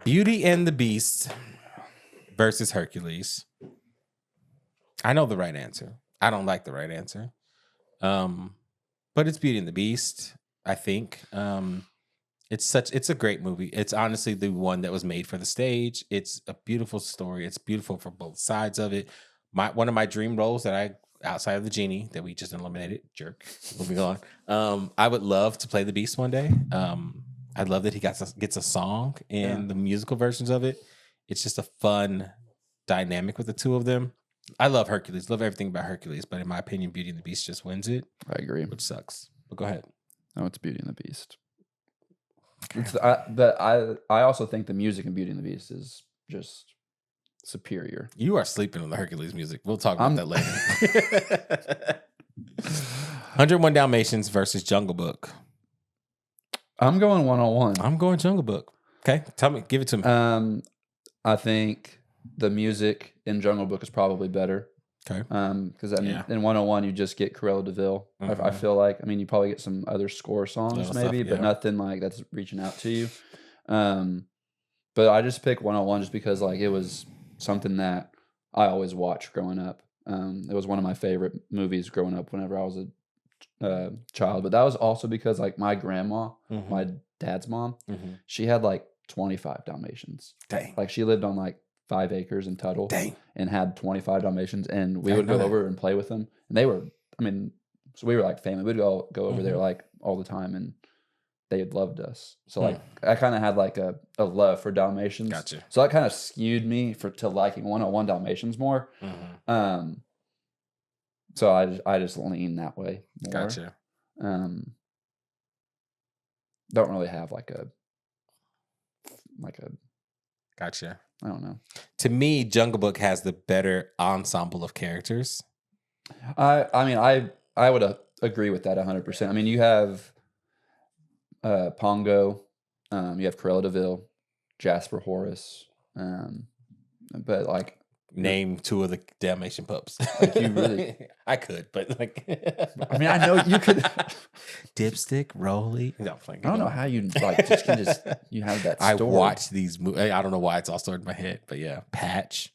Beauty and the Beast versus Hercules. I know the right answer. I don't like the right answer. But it's Beauty and the Beast, I think. It's a great movie. It's honestly the one that was made for the stage. It's a beautiful story. It's beautiful for both sides of it. One of my dream roles outside of the genie that we just eliminated, jerk. Moving on. I would love to play the Beast one day. I love that he gets a song in the musical versions of it. It's just a fun dynamic with the two of them. I love Hercules. Love everything about Hercules. But in my opinion, Beauty and the Beast just wins it. I agree. Which sucks. But go ahead. No, it's Beauty and the Beast. But I also think the music in Beauty and the Beast is just superior. You are sleeping on the Hercules music. We'll talk about that later. 101 Dalmatians versus Jungle Book. I'm going 101. I'm going Jungle Book. Okay, give it to me. I think the music in Jungle Book is probably better. Okay. Because in 101 you just get Cruella de Vil. Mm-hmm. I feel like, I mean, you probably get some other score songs maybe, but nothing like that's reaching out to you. But I just picked 101 just because like it was something that I always watched growing up. It was one of my favorite movies growing up whenever I was a child, but that was also because like my grandma, my dad's mom, she had like 25 Dalmatians. Dang. Like she lived on like 5 acres in Tuttle. Dang. And had 25 Dalmatians, and we would go over and play with them. And they were, I mean, so we were like family. We'd go over there like all the time, and they had loved us. So like I kind of had like a love for Dalmatians. Gotcha. So that kind of skewed me to liking 101 Dalmatians more. So I just lean that way more. Gotcha. Don't really have like a Gotcha. I don't know. To me, Jungle Book has the better ensemble of characters. I mean, I would agree with that 100%. I mean, you have Pongo, you have Cruella de Vil, Jasper Horace, but like name 2 of the Dalmatian pups. Like you really, I could, but like, I mean, I know you could. Dipstick, Rolly. No, I don't know how you like just you have that story. I watched these movies. I don't know why it's all stored in my head, but yeah, Patch.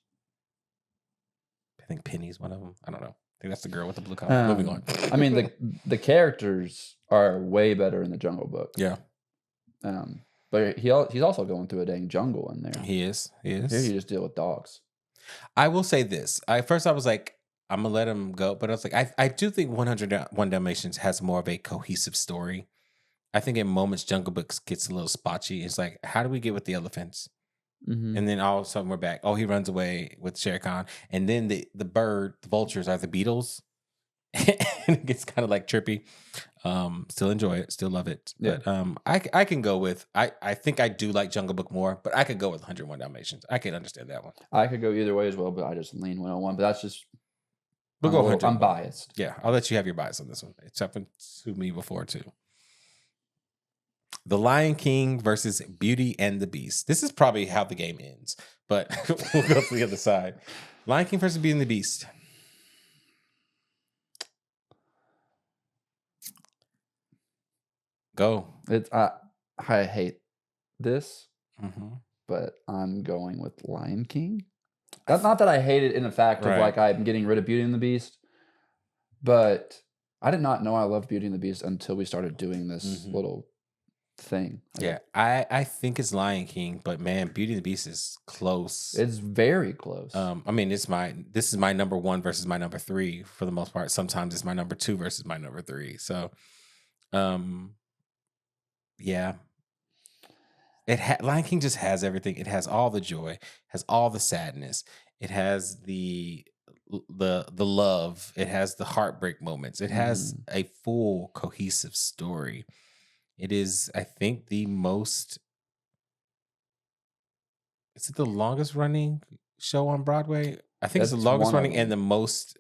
I think Penny's one of them. I don't know. I think that's the girl with the blue collar. Moving on. I mean, the characters are way better in the Jungle Book. Yeah. But he's also going through a dang jungle in there. He is. Here you just deal with dogs. I will say this. At first I was like, I'm going to let him go. But I was like, I do think 101 Dalmatians has more of a cohesive story. I think in moments, Jungle Book gets a little spotchy. It's like, how do we get with the elephants? And then all of a sudden we're back. Oh, he runs away with Shere Khan. And then the vultures are the beetles. And it gets kind of like trippy. Still enjoy it, still love it. Yeah. But I can go with I think I do like Jungle Book more, but I could go with 101 Dalmatians. I can understand that one. I could go either way as well, but I just lean 101. But that's just I'm biased. Yeah, I'll let you have your bias on this one. It's happened to me before too. The Lion King versus Beauty and the Beast. This is probably how the game ends, but we'll go to the other side. Lion King versus Beauty and the Beast. Go. I hate this, but I'm going with Lion King. That's not that I hate it in the fact of like I'm getting rid of Beauty and the Beast, but I did not know I loved Beauty and the Beast until we started doing this little thing. Yeah, I think it's Lion King, but man, Beauty and the Beast is close. It's very close. I mean, this is my number 1 versus my number 3 for the most part. Sometimes it's my number 2 versus my number 3. So, yeah. Lion King just has everything. It has all the joy, has all the sadness. It has the love. It has the heartbreak moments. It has a full cohesive story. It is, I think, the most. Is it the longest running show on Broadway? I think it's the longest running and the most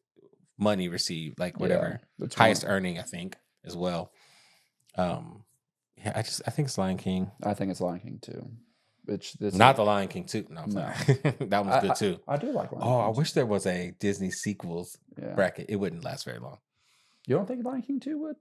money received, like whatever, highest earning, I think, as well. Yeah, I think it's Lion King. I think it's Lion King too. Not the Lion King 2. No. That one's good too. I do like Lion King. I wish there was a Disney sequels bracket. It wouldn't last very long. You don't think Lion King 2 would?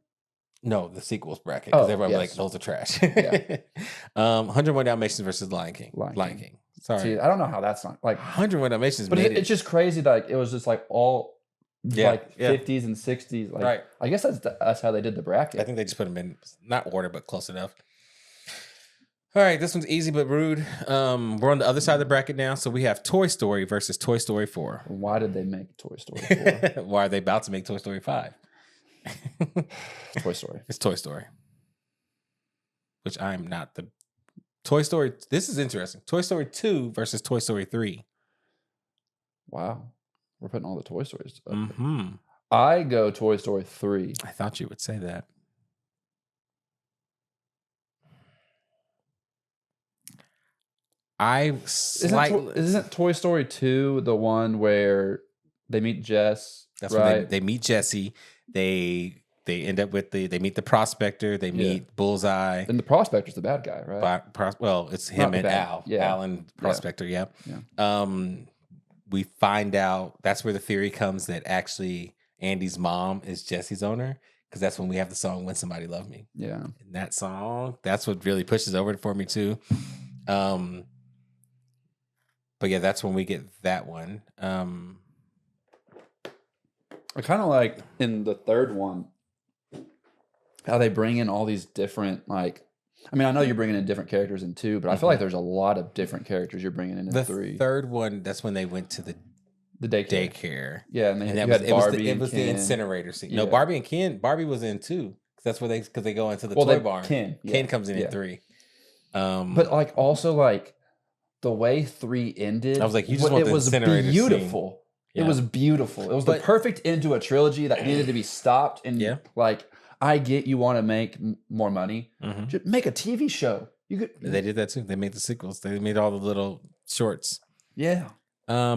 No, the sequels bracket. Because everybody like, those are trash. 101 Dalmatians versus Lion King. Lion King. Sorry. See, I don't know how that's not like 101 Dalmatians. But it's just crazy that it was just like all 50s and 60s. Like, I guess that's how they did the bracket. I think they just put them in not order, but close enough. All right, this one's easy but rude. We're on the other side of the bracket now, so we have Toy Story versus Toy Story 4. Why did they make Toy Story 4? Why are they about to make Toy Story 5? Toy Story. It's Toy Story. Which I'm not the... Toy Story... This is interesting. Toy Story 2 versus Toy Story 3. Wow. We're putting all the Toy Stories up. I go Toy Story 3. I thought you would say that. Isn't Toy Story 2 the one where they meet Jess? That's right. They meet Jessie. They end up with they meet the prospector. They meet Bullseye. And the prospector's the bad guy, right? Well, it's him and Al. Yeah. Al and prospector. Yeah. We find out that's where the theory comes that actually Andy's mom is Jessie's owner. Because that's when we have the song "When Somebody Loved Me." Yeah. And that song, that's what really pushes over for me too. But yeah, that's when we get that one. I kind of like in the third one how they bring in all these different, like, I mean, I know you're bringing in different characters in 2, but I feel like there's a lot of different characters you're bringing in 3. The third one, that's when they went to the daycare. Yeah, and had Barbie. It was the incinerator scene. Yeah. No, Barbie and Ken. Barbie was in 2 because that's where they go into the toy barn. Ken comes in 3. But like also like the way 3 ended, I was like, you just want the incinerator beautiful. Scene. Yeah. It was beautiful. It was the perfect end to a trilogy that needed to be stopped. And like, I get you want to make more money. Just make a TV show. You could. They did that too. They made the sequels. They made all the little shorts. Yeah. I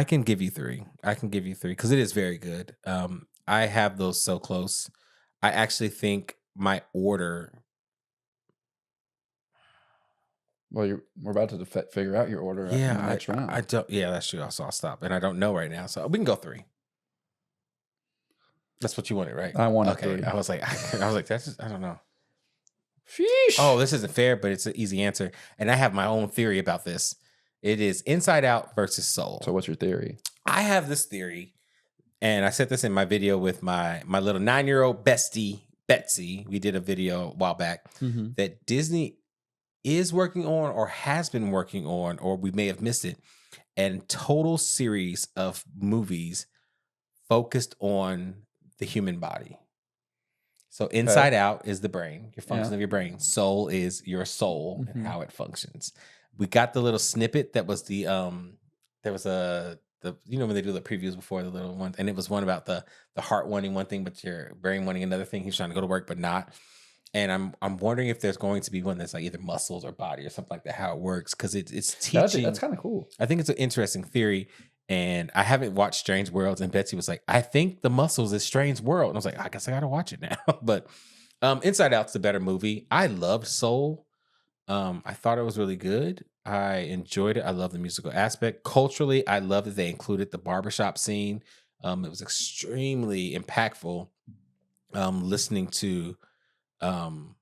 can give you 3. Because it is very good. I have those so close. I actually think my order. Well, we're about to figure out your order. Yeah, in the next round. I don't. Yeah, that's true. So I'll stop, and I don't know right now, so we can go 3. That's what you wanted, right? I wanted 3. I was like, that's just, I don't know. Sheesh. Oh, this isn't fair, but it's an easy answer, and I have my own theory about this. It is Inside Out versus Soul. So, what's your theory? I have this theory, and I said this in my video with my little 9-year-old bestie Betsy. We did a video a while back that Disney is working on or has been working on, or we may have missed it, and total series of movies focused on the human body. So Inside Out is the brain, your function of your brain. Soul is your soul and how it functions. We got the little snippet that was there was a when they do the previews before, the little ones, and it was one about the heart wanting one thing, but your brain wanting another thing. He's trying to go to work, but not. And I'm wondering if there's going to be one that's like either muscles or body or something like that, how it works, because it's teaching. That's kind of cool. I think it's an interesting theory. And I haven't watched Strange Worlds, and Betsy was like, I think the muscles is Strange World. And I was like, I guess I gotta watch it now. But Inside Out's a better movie. I loved Soul. I thought it was really good. I enjoyed it. I love the musical aspect. Culturally, I love that they included the barbershop scene. It was extremely impactful. Listening to him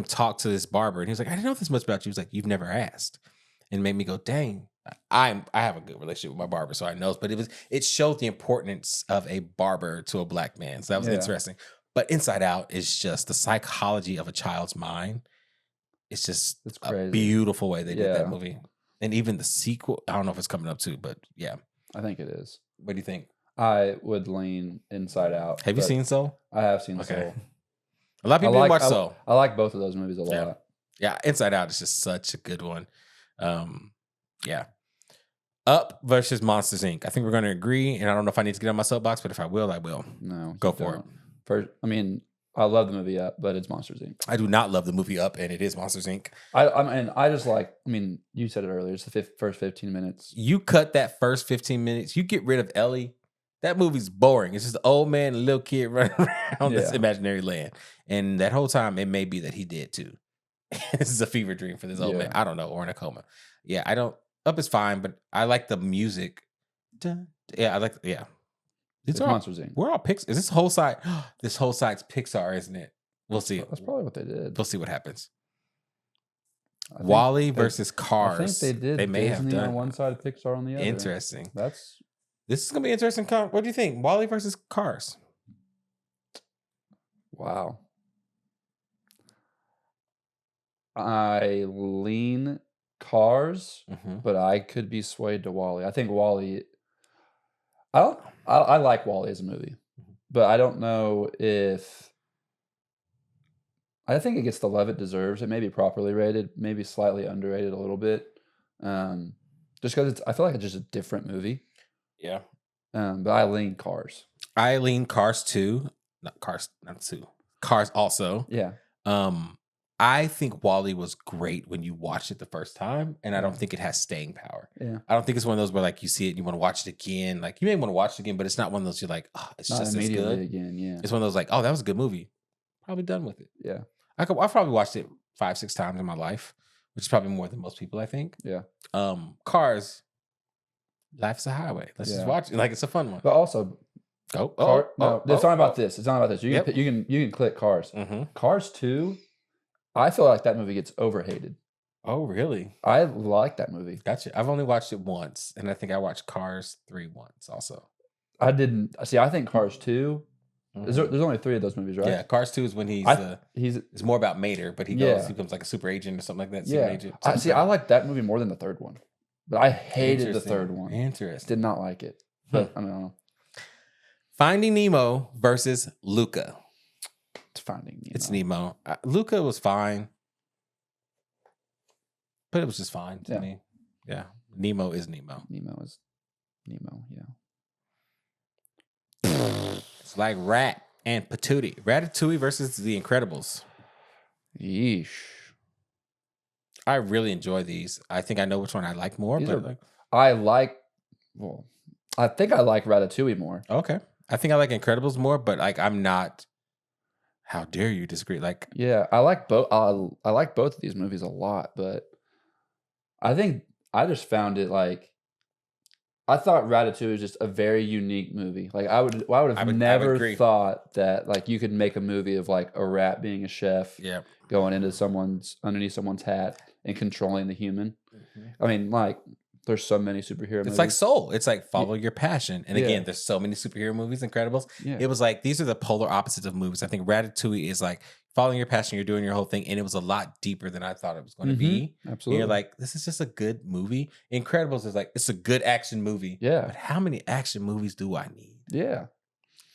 talk to this barber, and he was like, I didn't know this much about you. He was like, you've never asked. And it made me go, dang, I have a good relationship with my barber, so I know. But it showed the importance of a barber to a black man. So that was interesting. But Inside Out is just the psychology of a child's mind. It's just a beautiful way they did that movie. And even the sequel, I don't know if it's coming up too, but yeah. I think it is. What do you think? I would lean Inside Out. Have you seen Soul? I have seen Soul. A lot of people didn't watch Soul. I like both of those movies a lot. Yeah, Inside Out is just such a good one. Yeah. Up versus Monsters, Inc. I think we're going to agree, and I don't know if I need to get on my soapbox, but if I will, I will. No. Go for it. First, I love the movie Up, but it's Monsters, Inc. I do not love the movie Up, and it is Monsters, Inc. I just like, you said it earlier, it's the first 15 minutes. You cut that first 15 minutes, you get rid of Ellie, that movie's boring. It's just the old man and the little kid running around this imaginary land. And that whole time, it may be that he did too. This is a fever dream for this old man. I don't know, or in a coma. Yeah, I don't. Up is fine, but I like the music. Yeah, I like. Yeah, it's Monsters Inc. We're all Pixar. Is this whole side? This whole side's Pixar, isn't it? We'll see. That's probably what they did. We'll see what happens. WALL-E versus Cars. I think they did. They may Disney have done on one side, Pixar on the other. Interesting. This is gonna be interesting. What do you think? WALL-E versus Cars. Wow. I lean Cars, but I could be swayed to WALL-E. I think WALL-E. I like WALL-E as a movie, but I don't know if. I think it gets the love it deserves. It may be properly rated, maybe slightly underrated a little bit, just because I feel like it's just a different movie. Yeah. But I lean Cars. I lean Cars 2, not 2. Cars also. Yeah. I think WALL-E was great when you watched it the first time, and I don't think it has staying power. Yeah. I don't think it's one of those where like you see it and you want to watch it again. Like you may want to watch it again, but it's not one of those you're like, oh, it's not just as good. Again, yeah. It's one of those like, oh, that was a good movie. Probably done with it. Yeah. I've probably watched it 5-6 times in my life, which is probably more than most people, I think. Yeah. Cars, life's a highway. Let's just watch it. Like it's a fun one. But also, it's not about this. It's not about this. You can click Cars. Cars 2. I feel like that movie gets overhated. Oh, really? I like that movie. Gotcha. I've only watched it once, and I think I watched Cars 3 once also. I didn't. See, I think Cars 2, there's only 3 of those movies, right? Yeah, Cars 2 is when it's more about Mater, but he becomes like a super agent or something like that. Yeah. Agent, I like that movie more than the third one. But I hated the third one. Interesting. Did not like it. But I don't know. Finding Nemo versus Luca. It's Finding Nemo. It's Nemo. Luca was fine. But it was just fine to me. Yeah. Nemo is Nemo. Nemo is Nemo, yeah. It's like Rat and Patootie. Ratatouille versus The Incredibles. Yeesh. I really enjoy these. I think I know which one I like more. I think I like Ratatouille more. Okay. I think I like Incredibles more, but like I'm not. How dare you disagree? Like, yeah, I like both. I like both of these movies a lot, but I think I just found it like I thought Ratatouille was just a very unique movie. Like I would have never thought that like you could make a movie of like a rat being a chef, going into underneath someone's hat and controlling the human. I mean, like. There's so many superhero movies. It's like Soul. It's like follow your passion. And again, there's so many superhero movies, Incredibles. Yeah. It was like, these are the polar opposites of movies. I think Ratatouille is like following your passion, you're doing your whole thing. And it was a lot deeper than I thought it was going to be. Absolutely. And you're like, this is just a good movie. Incredibles is like, it's a good action movie. Yeah. But how many action movies do I need? Yeah.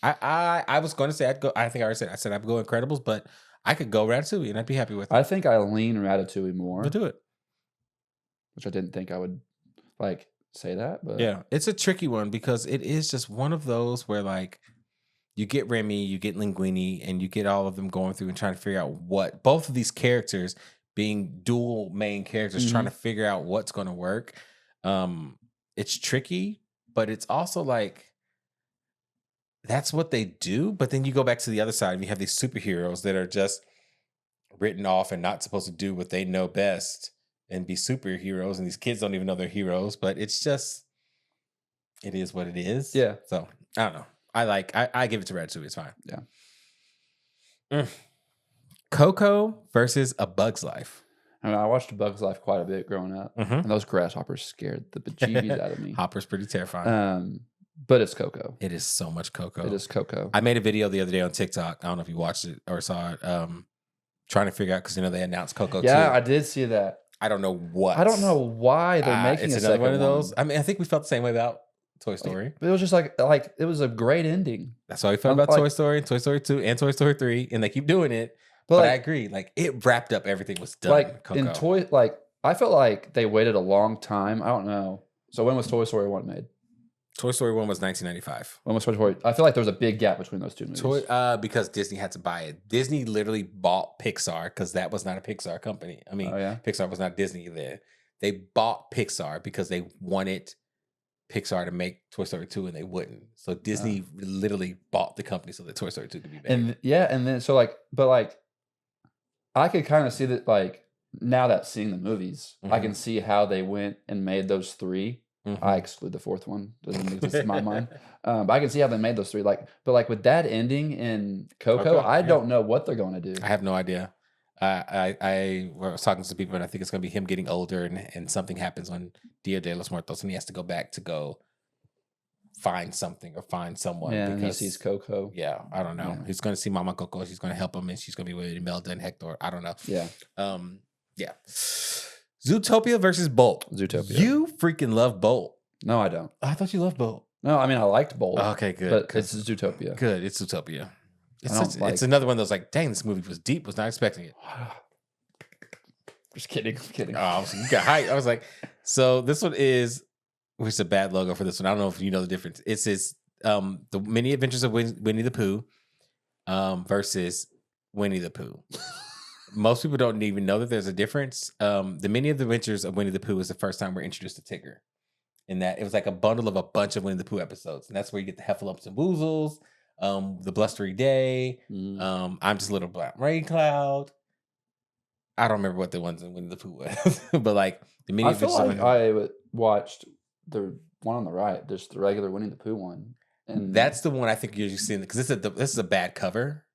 I was going to say, I think I already said I'd go Incredibles, but I could go Ratatouille and I'd be happy with it. I think I lean Ratatouille more. We'll do it. Which I didn't think I would like. say that, but yeah, it's a tricky one because it is just one of those where like you get Remy, you get Linguini, and you get all of them going through and trying to figure out what both of these characters being dual main characters trying to figure out what's going to work. It's tricky, but it's also like that's what they do. But then you go back to the other side and you have these superheroes that are just written off and not supposed to do what they know best and be superheroes. And these kids don't even know they're heroes, but it's just, it is what it is. Yeah. So I don't know. I give it to Ratatouille. It's fine. Yeah. Coco versus A Bug's Life. I mean, I watched A Bug's Life quite a bit growing up, and those grasshoppers scared the bejeebies out of me. Hopper's pretty terrifying. But it's Coco. It is so much Coco. It is Coco. I made a video the other day on TikTok. I don't know if you watched it or saw it. Trying to figure out because they announced Coco 2. Yeah, I did see that. I don't know what. I don't know why they're making it's a another second one of those. I mean, I think we felt the same way about Toy Story. But it was just like it was a great ending. That's why we felt about Toy Story, Toy Story 2, and Toy Story 3, and they keep doing it. But I agree. Like it wrapped up everything was done. Like Coco. in Toy, I felt like they waited a long time. I don't know. So when was Toy Story 1 made? Toy Story 1 was 1995. When was Toy Story? I feel like there was a big gap between those two movies. Because Disney had to buy it. Disney literally bought Pixar because that was not a Pixar company. I mean, Pixar was not Disney then. They bought Pixar because they wanted Pixar to make Toy Story 2 and they wouldn't. So Disney literally bought the company so that Toy Story 2 could be made. And then so I could kind of see that now that seeing the movies, I can see how they went and made those 3. I exclude the 4th one. Doesn't exist in my mind. But I can see how they made those 3. But with that ending in Coco, I don't know what they're going to do. I have no idea. I was talking to some people, and I think it's going to be him getting older, and something happens on Dia de los Muertos, and he has to go back to go find something or find someone. Yeah, because he sees Coco. Yeah, I don't know. Yeah. He's going to see Mama Coco. She's going to help him, and she's going to be with Imelda and Hector. I don't know. Yeah. Yeah. Zootopia versus Bolt. Zootopia. You freaking love Bolt. No, I don't. I thought you loved Bolt. No, I mean, I liked Bolt. Okay, good. But it's Zootopia. Good. It's Zootopia. It's another one of those like, dang, this movie was deep. Was not expecting it. Just kidding. I'm kidding. Oh, you got hype. I was like, so this one is, which is a bad logo for this one. I don't know if you know the difference. It's the Many Adventures of Winnie the Pooh versus Winnie the Pooh. Most people don't even know that there's a difference. The Many Adventures of Winnie the Pooh is the first time we're introduced to Tigger. In that it was like a bundle of a bunch of Winnie the Pooh episodes. And that's where you get the Heffalumps and Woozles, the Blustery Day, I'm Just a Little Black Rain Cloud. I don't remember what the ones in Winnie the Pooh was. But like the Many Adventures of Winnie the Pooh. I watched the one on the right, just the regular Winnie the Pooh one. And that's the one I think you're usually seeing because this is a bad cover.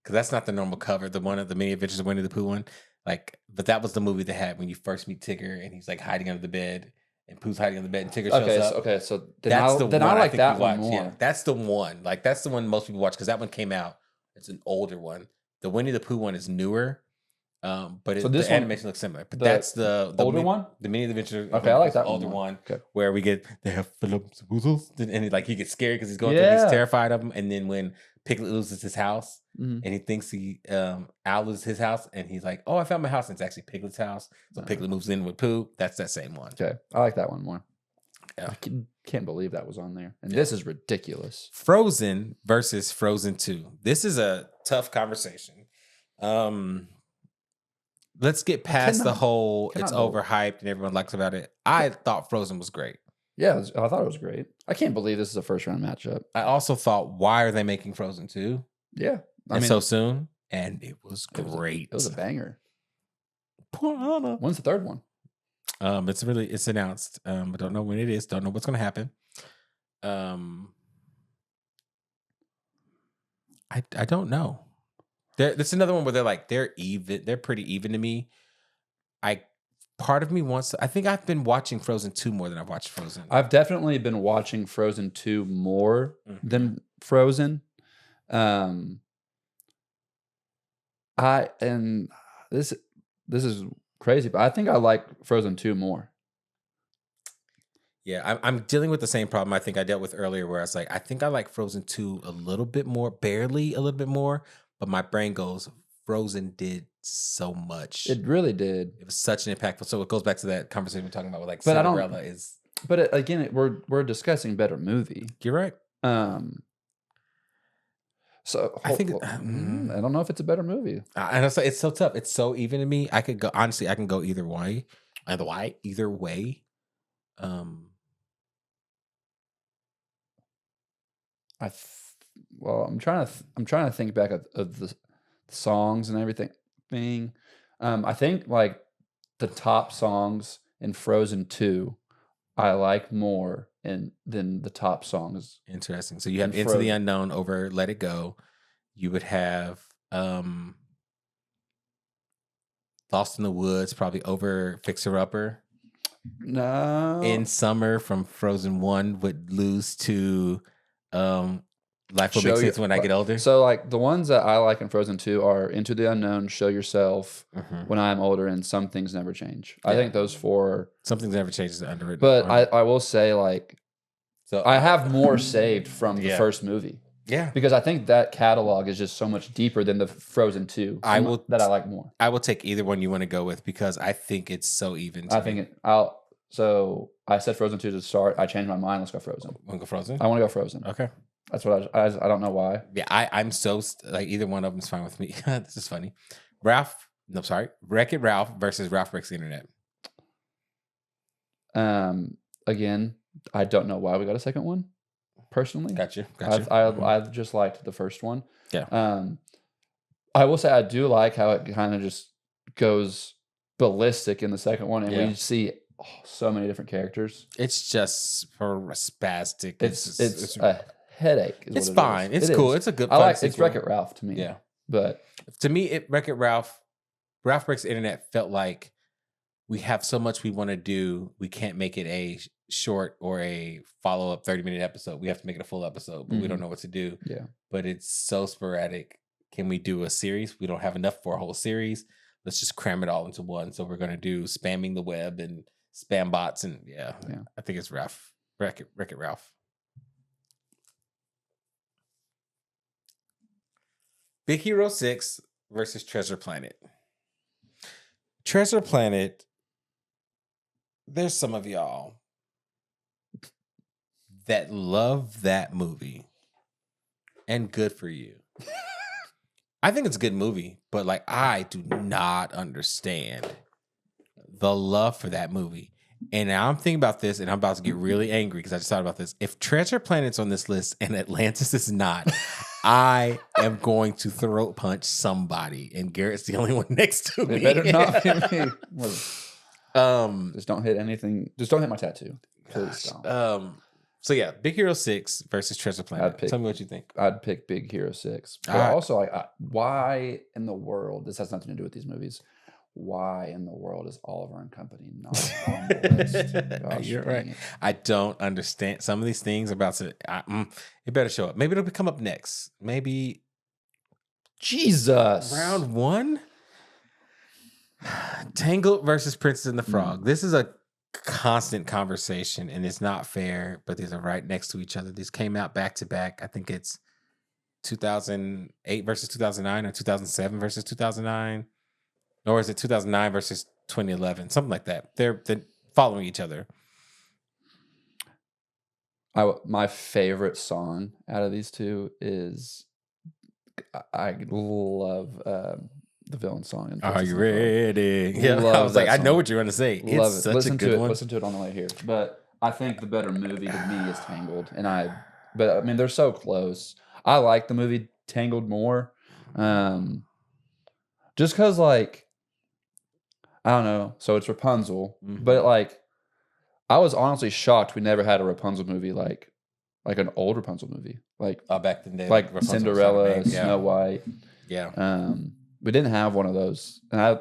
Because that's not the normal cover, the one of the Many Adventures of Winnie the Pooh one. But that was the movie they had when you first meet Tigger and he's like hiding under the bed and Pooh's hiding under the bed and Tigger shows up. So that's the one I like that one more. Yeah, that's the one. Like that's the one most people watch because that one came out. It's an older one. The Winnie the Pooh one is newer, but the animation looks similar. But that's the older one. The Many Adventures. Okay, I like that older one. Okay. Where we get the Heffalumps and Woozles, and he gets scared because he's going through. He's terrified of them, and then when Piglet loses his house, and he thinks Al loses his house, and he's like, "Oh, I found my house," and it's actually Piglet's house. So Piglet moves in with Pooh. That's that same one. Okay, I like that one more. Yeah. I can't believe that was on there, and this is ridiculous. Frozen versus Frozen 2. This is a tough conversation. Let's get past the whole it's overhyped and everyone likes about it. I thought Frozen was great. Yeah, I thought it was great. I can't believe this is a first round matchup. I also thought, why are they making Frozen 2? Yeah. I mean, so soon? And it was great. It was a banger. Poor Anna. When's the third one? It's announced. I don't know when it is. Don't know what's gonna happen. I don't know. There's another one where they're even. They're pretty even to me. Part of me wants to, I think I've been watching Frozen 2 more than I've watched Frozen. I've definitely been watching Frozen 2 more than Frozen. This is crazy, but I think I like Frozen 2 more. Yeah, I'm dealing with the same problem I think I dealt with earlier where I was like, I think I like Frozen 2 a little bit more, barely a little bit more, but my brain goes, Frozen did so much. It really did. It was such an impactful. So it goes back to that conversation we're talking about with Cinderella is. But again, we're discussing better movie. You're right. So I think I don't know if it's a better movie. And it's so tough. It's so even to me. I could go honestly. I can go either way. Either way. I'm trying to think back of the songs and everything. I think like the top songs in Frozen 2, I like more than the top songs. Interesting. So you have Into the Unknown over Let It Go. You would have Lost in the Woods probably over Fixer Upper. No. In Summer from Frozen 1 would lose to Life Will Make Sense When I Get Older. So like the ones that I like in Frozen 2 are Into the Unknown, Show Yourself, When I'm Older, and Some Things Never Change. Yeah. I think those 4. Some Things Never Change is underrated. But I will say like, so I have more saved from the first movie. Yeah. Because I think that catalog is just so much deeper than the Frozen 2 that I like more. I will take either one you want to go with because I think it's so even. So I said Frozen 2 to start. I changed my mind. Let's go Frozen. Want to go Frozen? I want to go Frozen. Okay. That's what I don't know why. Yeah, I'm so like either one of them is fine with me. This is funny. Wreck-It Ralph versus Ralph Breaks the Internet. Again, I don't know why we got a second one. Personally, gotcha. I've just liked the first one. Yeah. I will say I do like how it kind of just goes ballistic in the second one, and we see so many different characters. It's just spastic. It's a headache. It's fine. It's cool. It's a good. I like it's Wreck-It Ralph to me. Yeah, but to me, Wreck-It Ralph Breaks the Internet felt like we have so much we want to do. We can't make it a short or a follow-up 30-minute episode. We have to make it a full episode, but we don't know what to do. Yeah. But it's so sporadic. Can we do a series? We don't have enough for a whole series. Let's just cram it all into one. So we're going to do spamming the web and spam bots. And yeah. I think it's Wreck-It Ralph. Big Hero 6 versus Treasure Planet. Treasure Planet, there's some of y'all that love that movie, and good for you. I think it's a good movie, but like I do not understand the love for that movie. And now I'm thinking about this, and I'm about to get really angry because I just thought about this. If Treasure Planet's on this list and Atlantis is not, I am going to throat punch somebody, and Garrett's the only one next to me. It better not hit me. Just don't hit anything. Just don't hit my tattoo. Please don't. So yeah, Big Hero 6 versus Treasure Planet. Tell me what you think. I'd pick Big Hero 6. But also, like, why in the world? This has nothing to do with these movies. Why in the world is Oliver and Company not on the list? Gosh, you're right. I don't understand some of these things about it. It better show up. Maybe it'll come up next. Maybe Jesus. Round 1. Tangled versus Princess and the Frog. This is a constant conversation, and it's not fair, but these are right next to each other. These came out back to back. I think it's 2008 versus 2009 or 2007 versus 2009, or is it 2009 versus 2011, something like that. They're following each other. My favorite song out of these two is I love the villain song. Are you ready? Yeah, I was like, I know what you're going to say. It's such a good one. Listen to it on the way here. But I think the better movie to me is Tangled, but I mean they're so close. I like the movie Tangled more, just because like I don't know. So it's Rapunzel, but like I was honestly shocked we never had a Rapunzel movie like an old Rapunzel movie like back in the day, like Cinderella, Snow White. Yeah. We didn't have one of those, and I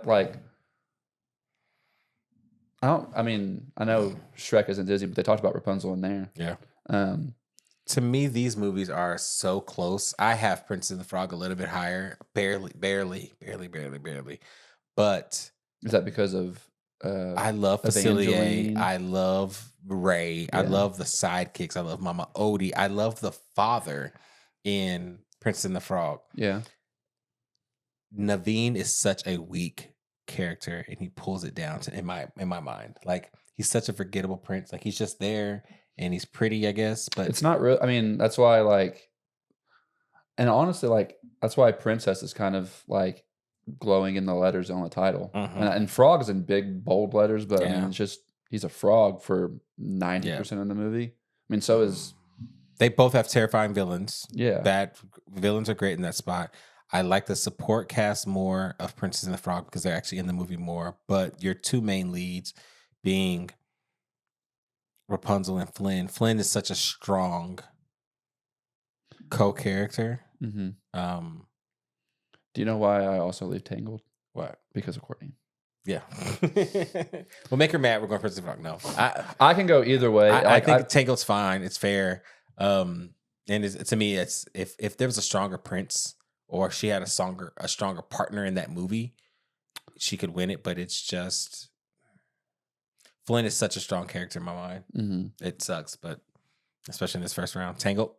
know Shrek isn't Disney, but they talked about Rapunzel in there. Yeah. To me, these movies are so close. I have Princess and the Frog a little bit higher, barely. But is that because of? I love Facilier. I love Ray. Yeah. I love the sidekicks. I love Mama Odie. I love the father in Princess and the Frog. Yeah. Naveen is such a weak character, and he pulls it down in my mind. Like he's such a forgettable prince. Like he's just there and he's pretty, I guess. But it's not real. I mean, that's why like, and honestly, like that's why princess is kind of like glowing in the letters on the title, and frog is in big bold letters. But I mean, it's just he's a frog for 90% of the movie. I mean, so is. They both have terrifying villains. Yeah. Bad villains are great in that spot. I like the support cast more of Princess and the Frog because they're actually in the movie more. But your two main leads being Rapunzel and Flynn. Flynn is such a strong co-character. Mm-hmm. Do you know why I also leave Tangled? What? Because of Courtney. Yeah. We'll make her mad. We're going Princess and the Frog. No. I can go either way. I think Tangled's fine. It's fair. And to me, it's if there was a stronger prince or she had a stronger partner in that movie, she could win it. But it's just Flynn is such a strong character in my mind. Mm-hmm. It sucks, but especially in this first round, Tangled.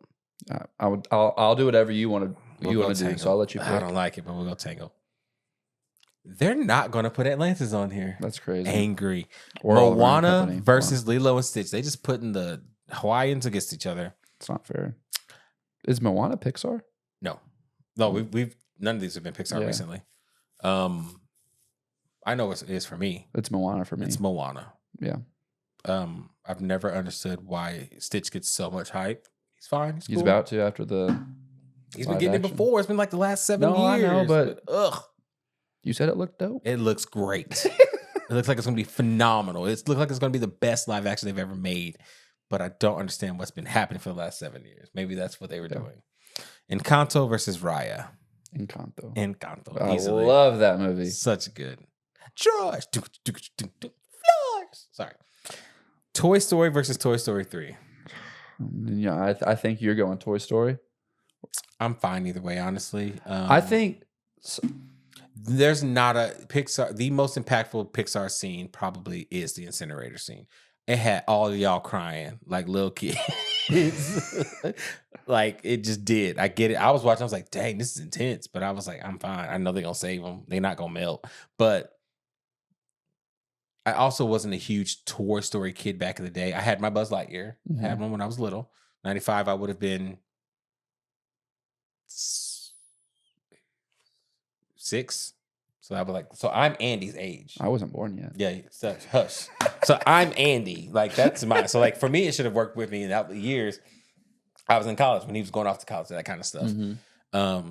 I'll do whatever you want to do. So I'll let you pick. I don't like it, but we'll go Tangled. They're not going to put Atlantis on here. That's crazy. Angry. Moana versus Lilo and Stitch. They just putting the Hawaiians against each other. It's not fair. Is Moana Pixar? No, we've none of these have been Pixar recently. I know it is for me. It's Moana for me. It's Moana. Yeah. I've never understood why Stitch gets so much hype. He's fine. He's about to after the. He's been getting it before. It's been like the last 7 years. I know, but ugh. You said it looked dope. It looks great. It looks like it's going to be phenomenal. It looks like it's going to be the best live action they've ever made. But I don't understand what's been happening for the last 7 years. Maybe that's what they were doing. Encanto versus Raya. Encanto. I love that movie. Such good. George. Floors. Sorry. Toy Story versus Toy Story 3. Yeah, I think you're going Toy Story. I'm fine either way, honestly. I think there's not a Pixar. The most impactful Pixar scene probably is the incinerator scene. It had all of y'all crying like little kids. Like it just did. I get it. I was watching. I was like, dang, this is intense. But I was like, I'm fine. I know they're going to save them. They're not going to melt. But I also wasn't a huge Toy Story kid back in the day. I had my Buzz Lightyear. I had one when I was little. 95, I would have been 6. So I was like, so I'm Andy's age. I wasn't born yet. Yeah, so, hush. So I'm Andy. Like that's my. So like for me, it should have worked with me in the years. I was in college when he was going off to college, that kind of stuff. Mm-hmm.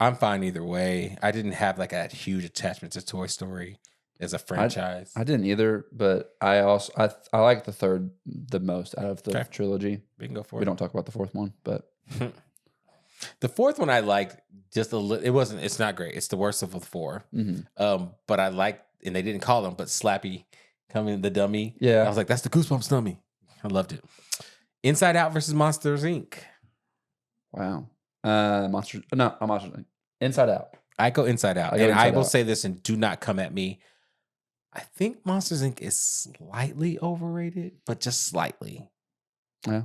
I'm fine either way. I didn't have like a huge attachment to Toy Story as a franchise. I didn't either, but I like the third the most out of the trilogy. We can go for it. We don't talk about the fourth one, but the fourth one I liked just a little. It's not great. It's the worst of the 4. Mm-hmm. But I liked, and they didn't call him, but Slappy coming the dummy. Yeah, I was like, that's the Goosebumps dummy. I loved it. Inside Out versus Monsters Inc. Wow. Monsters Inc. Inside Out. I go Inside Out. I will say this, and do not come at me. I think Monsters Inc. is slightly overrated, but just slightly. Yeah.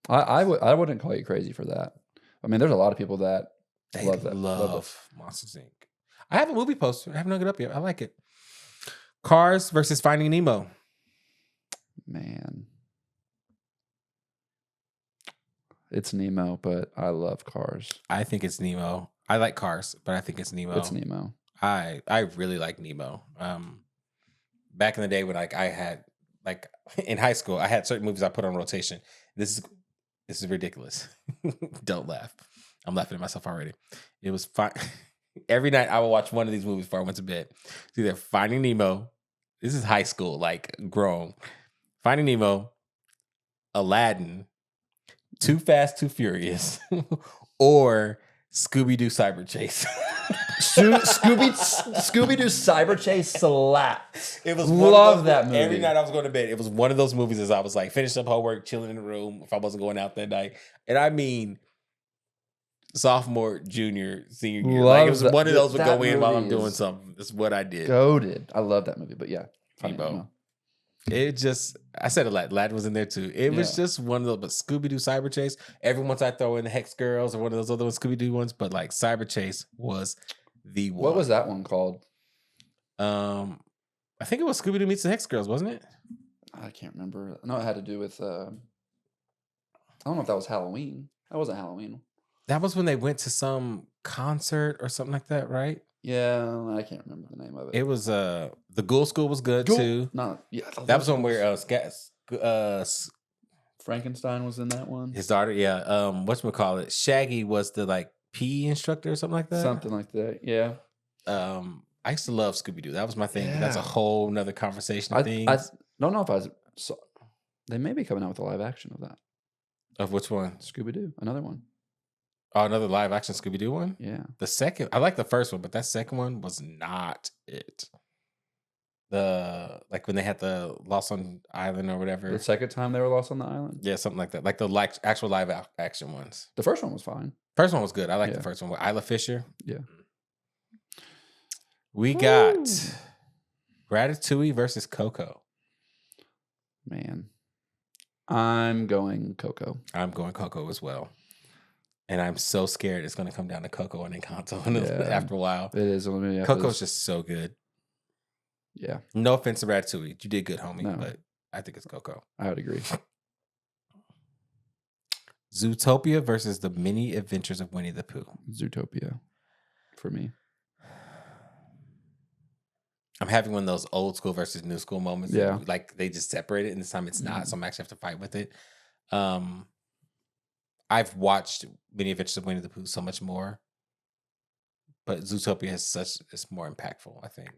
I wouldn't call you crazy for that. I mean, there's a lot of people that love that. Love Monsters Inc. I have a movie poster. I haven't hung it up yet. I like it. Cars versus Finding Nemo. Man. It's Nemo, but I love Cars. I think it's Nemo. I like Cars, but I think it's Nemo. It's Nemo. I really like Nemo. Back in the day when I had in high school, I had certain movies I put on rotation. This is ridiculous. Don't laugh. I'm laughing at myself already. It was fine. Every night I would watch one of these movies before I went to bed. It's either Finding Nemo. This is high school, like grown. Finding Nemo, Aladdin, Too Fast, Too Furious, or Scooby-Doo Cyber Chase. Scooby-Doo Cyber Chase slaps. It was love that movie. Every night I was going to bed, it was one of those movies as I was like finishing up homework, chilling in the room if I wasn't going out that night. And I mean, sophomore, junior, senior year. Like it was one of those would go in while I'm doing something. That's what I did. Goated. I love that movie, but yeah. It just, I said Aladdin was in there too. It was just one of those, but Scooby-Doo Cyber Chase, every once I throw in the Hex Girls or one of those other ones, Scooby-Doo ones, but like Cyber Chase was the one. What was that one called? I think it was Scooby Doo Meets the Hex Girls, wasn't it? I can't remember. No, it had to do with. I don't know if that was Halloween. That wasn't Halloween. That was when they went to some concert or something like that, right? Yeah, I can't remember the name of it. It was the Ghoul School was good too. No, yeah, that was one where Frankenstein was in that one. His daughter, yeah. Whatchamacallit, Shaggy was the like PE instructor or something like that. Something like that, yeah. I used to love Scooby Doo. That was my thing. Yeah. That's a whole nother conversation of things. I don't know if I saw. They may be coming out with a live action of that. Of which one? Scooby Doo, another one. Oh, another live action Scooby Doo one? Yeah. The second, I like the first one, but that second one was not it. Like when they had the Lost on Island or whatever. The second time they were lost on the island? Yeah, something like that. Like the actual live action ones. The first one was fine. First one was good. I like the first one with Isla Fisher. Yeah. We got Ratatouille versus Coco. Man. I'm going Coco. I'm going Coco as well. And I'm so scared it's going to come down to Coco and Encanto after a while. It is. Coco's just so good. Yeah. No offense to Ratatouille. You did good, homie. No. But I think it's Coco. I would agree. Zootopia versus the Many Adventures of Winnie the Pooh. Zootopia for me. I'm having one of those old school versus new school moments. Yeah. Like they just separate it and this time it's not. So I'm actually have to fight with it. I've watched Many Adventures of Winnie the Pooh so much more. But Zootopia is more impactful, I think.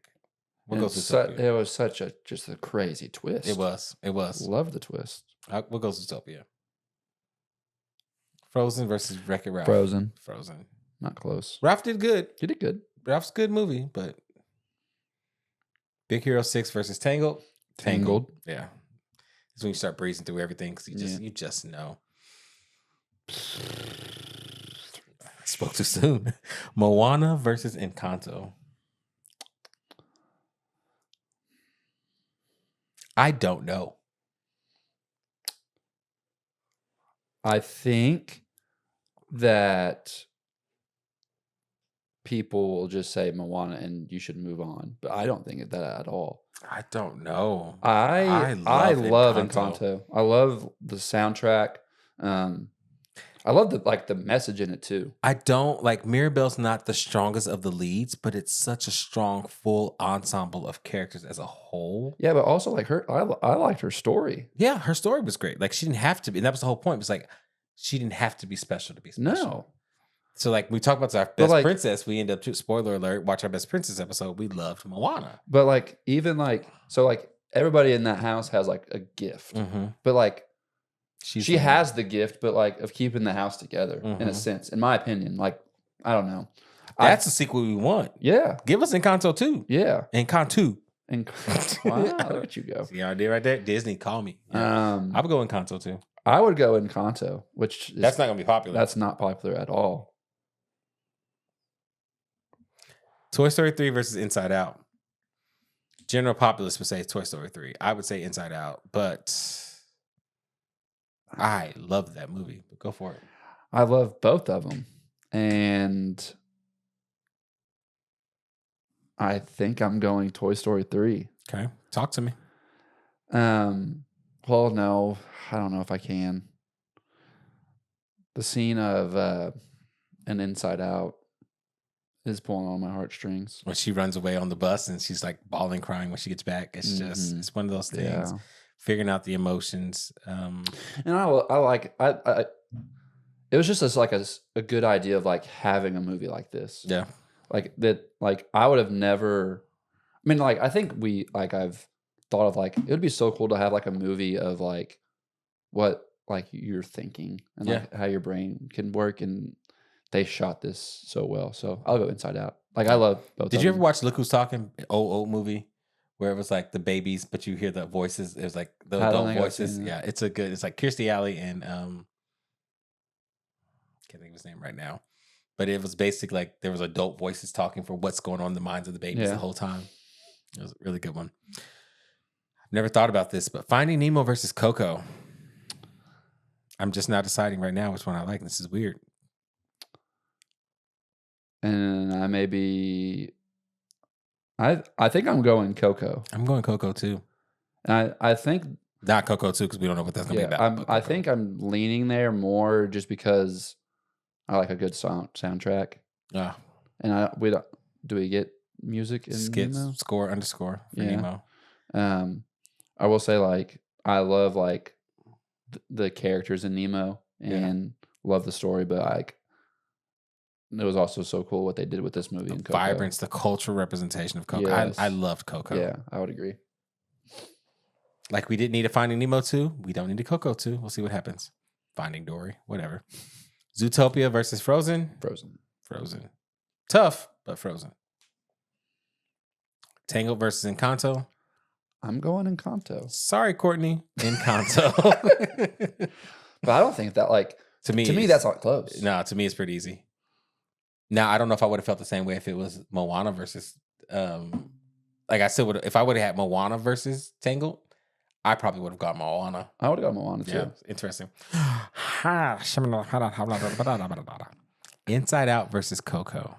We'll go Zootopia. It was just a crazy twist. It was. Love the twist. We'll go Zootopia. Frozen versus Wreck-It Ralph. Frozen. Not close. Ralph did good. He did good. Ralph's a good movie, but Big Hero 6 versus Tangled. Yeah. It's when you start breezing through everything because you just know. Spoke too soon. Moana versus Encanto. I don't know. I think that people will just say Moana and you should move on, but I don't think that at all. I don't know. I love Encanto. I love the soundtrack. I love the message in it too. I don't like Mirabel's not the strongest of the leads, but it's such a strong full ensemble of characters as a whole. Yeah, but also like I liked her story. Yeah, her story was great. Like she didn't have to be, and that was the whole point. It was like she didn't have to be special to be special. No. So like we talk about our best princess, we end up spoiler alert, watch our best princess episode. We loved Moana. But like even like so like everybody in that house has like a gift. Mm-hmm. But like she has the gift, but like of keeping the house together in a sense, in my opinion. Like, I don't know. That's the sequel we want. Yeah. Give us Encanto 2. Yeah. Encanto. Wow, look at you go. See how I did right there? Disney, call me. Yeah. I would go Encanto 2. I would go Encanto, which that's not going to be popular. That's not popular at all. Toy Story 3 versus Inside Out. General populace would say Toy Story 3. I would say Inside Out, but I love that movie. But go for it. I love both of them. And I think I'm going Toy Story 3. Okay. Talk to me. Well, no, I don't know if I can. The scene of an Inside Out is pulling on my heartstrings. When she runs away on the bus and she's like bawling, crying when she gets back. It's just, it's one of those things. Yeah. Figuring out the emotions. And I like, it was just like a good idea of like having a movie like this. Yeah. Like that, like I would have never, I mean, like, I think I've thought of like, it would be so cool to have like a movie of like what like you're thinking and like how your brain can work, and they shot this so well. So I'll go Inside Out. Like I love both. Did you ever watch Look Who's Talking? Old movie where it was like the babies, but you hear the voices. It was like the adult voices. Yeah, it's like Kirstie Alley and can't think of his name right now. But it was basically like there was adult voices talking for what's going on in the minds of the babies the whole time. It was a really good one. I've never thought about this, but Finding Nemo versus Coco. I'm just not deciding right now which one I like. This is weird. And I may be I think I'm going Coco. I'm going Coco too. And I think not Coco too because we don't know what that's gonna be about. I think I'm leaning there more just because I like a good soundtrack. Yeah. And do we get music in Skits, Nemo? score underscore for Nemo. I will say like I love like the characters in Nemo and love the story, but like it was also so cool what they did with this movie. The vibrance, the cultural representation of Coco. Yes. I loved Coco. Yeah, I would agree. Like we didn't need a Finding Nemo 2. We don't need a Coco 2. We'll see what happens. Finding Dory, whatever. Zootopia versus Frozen. Frozen. Tough, but Frozen. Tangled versus Encanto. I'm going Encanto. Sorry, Courtney. Encanto. But I don't think that like to me that's not close. No, to me it's pretty easy. Now I don't know if I would have felt the same way if it was Moana versus like I still would if I would have had Moana versus Tangled, I probably would have got Moana. I would have got Moana too. Yeah, interesting. Inside Out versus Coco.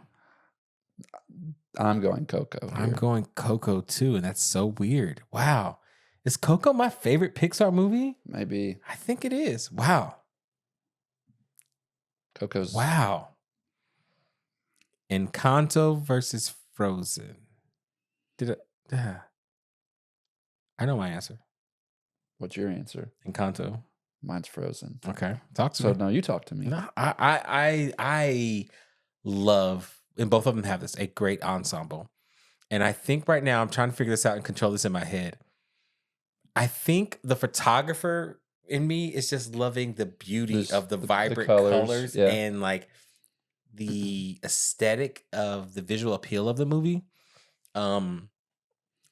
I'm going Coco. I'm going Coco too, and that's so weird. Wow. Is Coco my favorite Pixar movie? Maybe. I think it is. Wow. Coco's. Wow. Encanto versus Frozen. I know my answer. What's your answer? Encanto. Mine's Frozen. Okay. Talk to me. So no, you talk to me. No, I love, and both of them have this, a great ensemble. And I think right now I'm trying to figure this out and control this in my head. I think the photographer in me is just loving the beauty of the vibrant colors and like the aesthetic of the visual appeal of the movie. I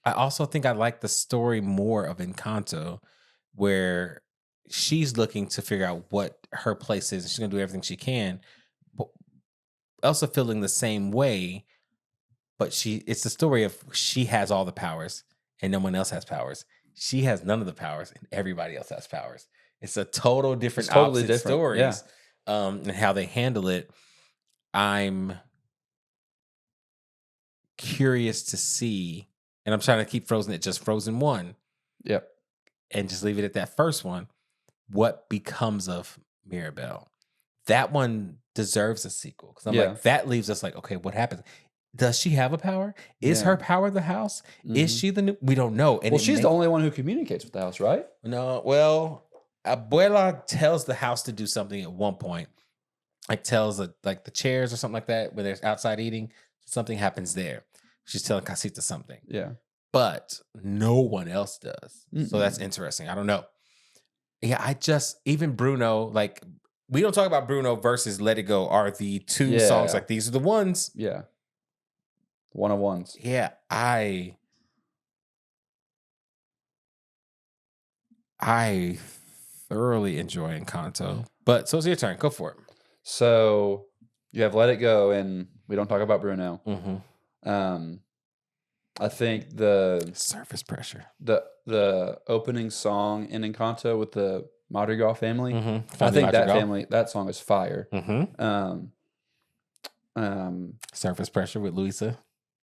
also think I like the story more of Encanto, where she's looking to figure out what her place is. And she's going to do everything she can. But Elsa feeling the same way, but it's the story of she has all the powers and no one else has powers. She has none of the powers and everybody else has powers. It's a totally different stories. Yeah. And how they handle it. I'm curious to see, and I'm trying to keep Frozen at just Frozen 1. Yep. And just leave it at that first one. What becomes of Mirabelle? That one deserves a sequel. Because I'm like, that leaves us like, okay, what happens? Does she have a power? Is her power the house? Mm-hmm. Is she the new? We don't know. And she's the only one who communicates with the house, right? No, well, Abuela tells the house to do something at one point. Like tells like the chairs or something like that when they're outside eating, something happens there. She's telling Casita something. Yeah. But no one else does. So that's interesting. I don't know. Yeah, even Bruno, like we don't talk about Bruno versus Let It Go are the two songs. Like these are the ones. Yeah. One-on-ones. Yeah, I thoroughly enjoy Encanto. But so it's your turn. Go for it. So you have Let It Go, and we don't talk about Bruno. Mm-hmm. I think the surface pressure, the opening song in Encanto with the Madrigal family. Mm-hmm. I think that song is fire. Mm-hmm. Surface Pressure with Luisa.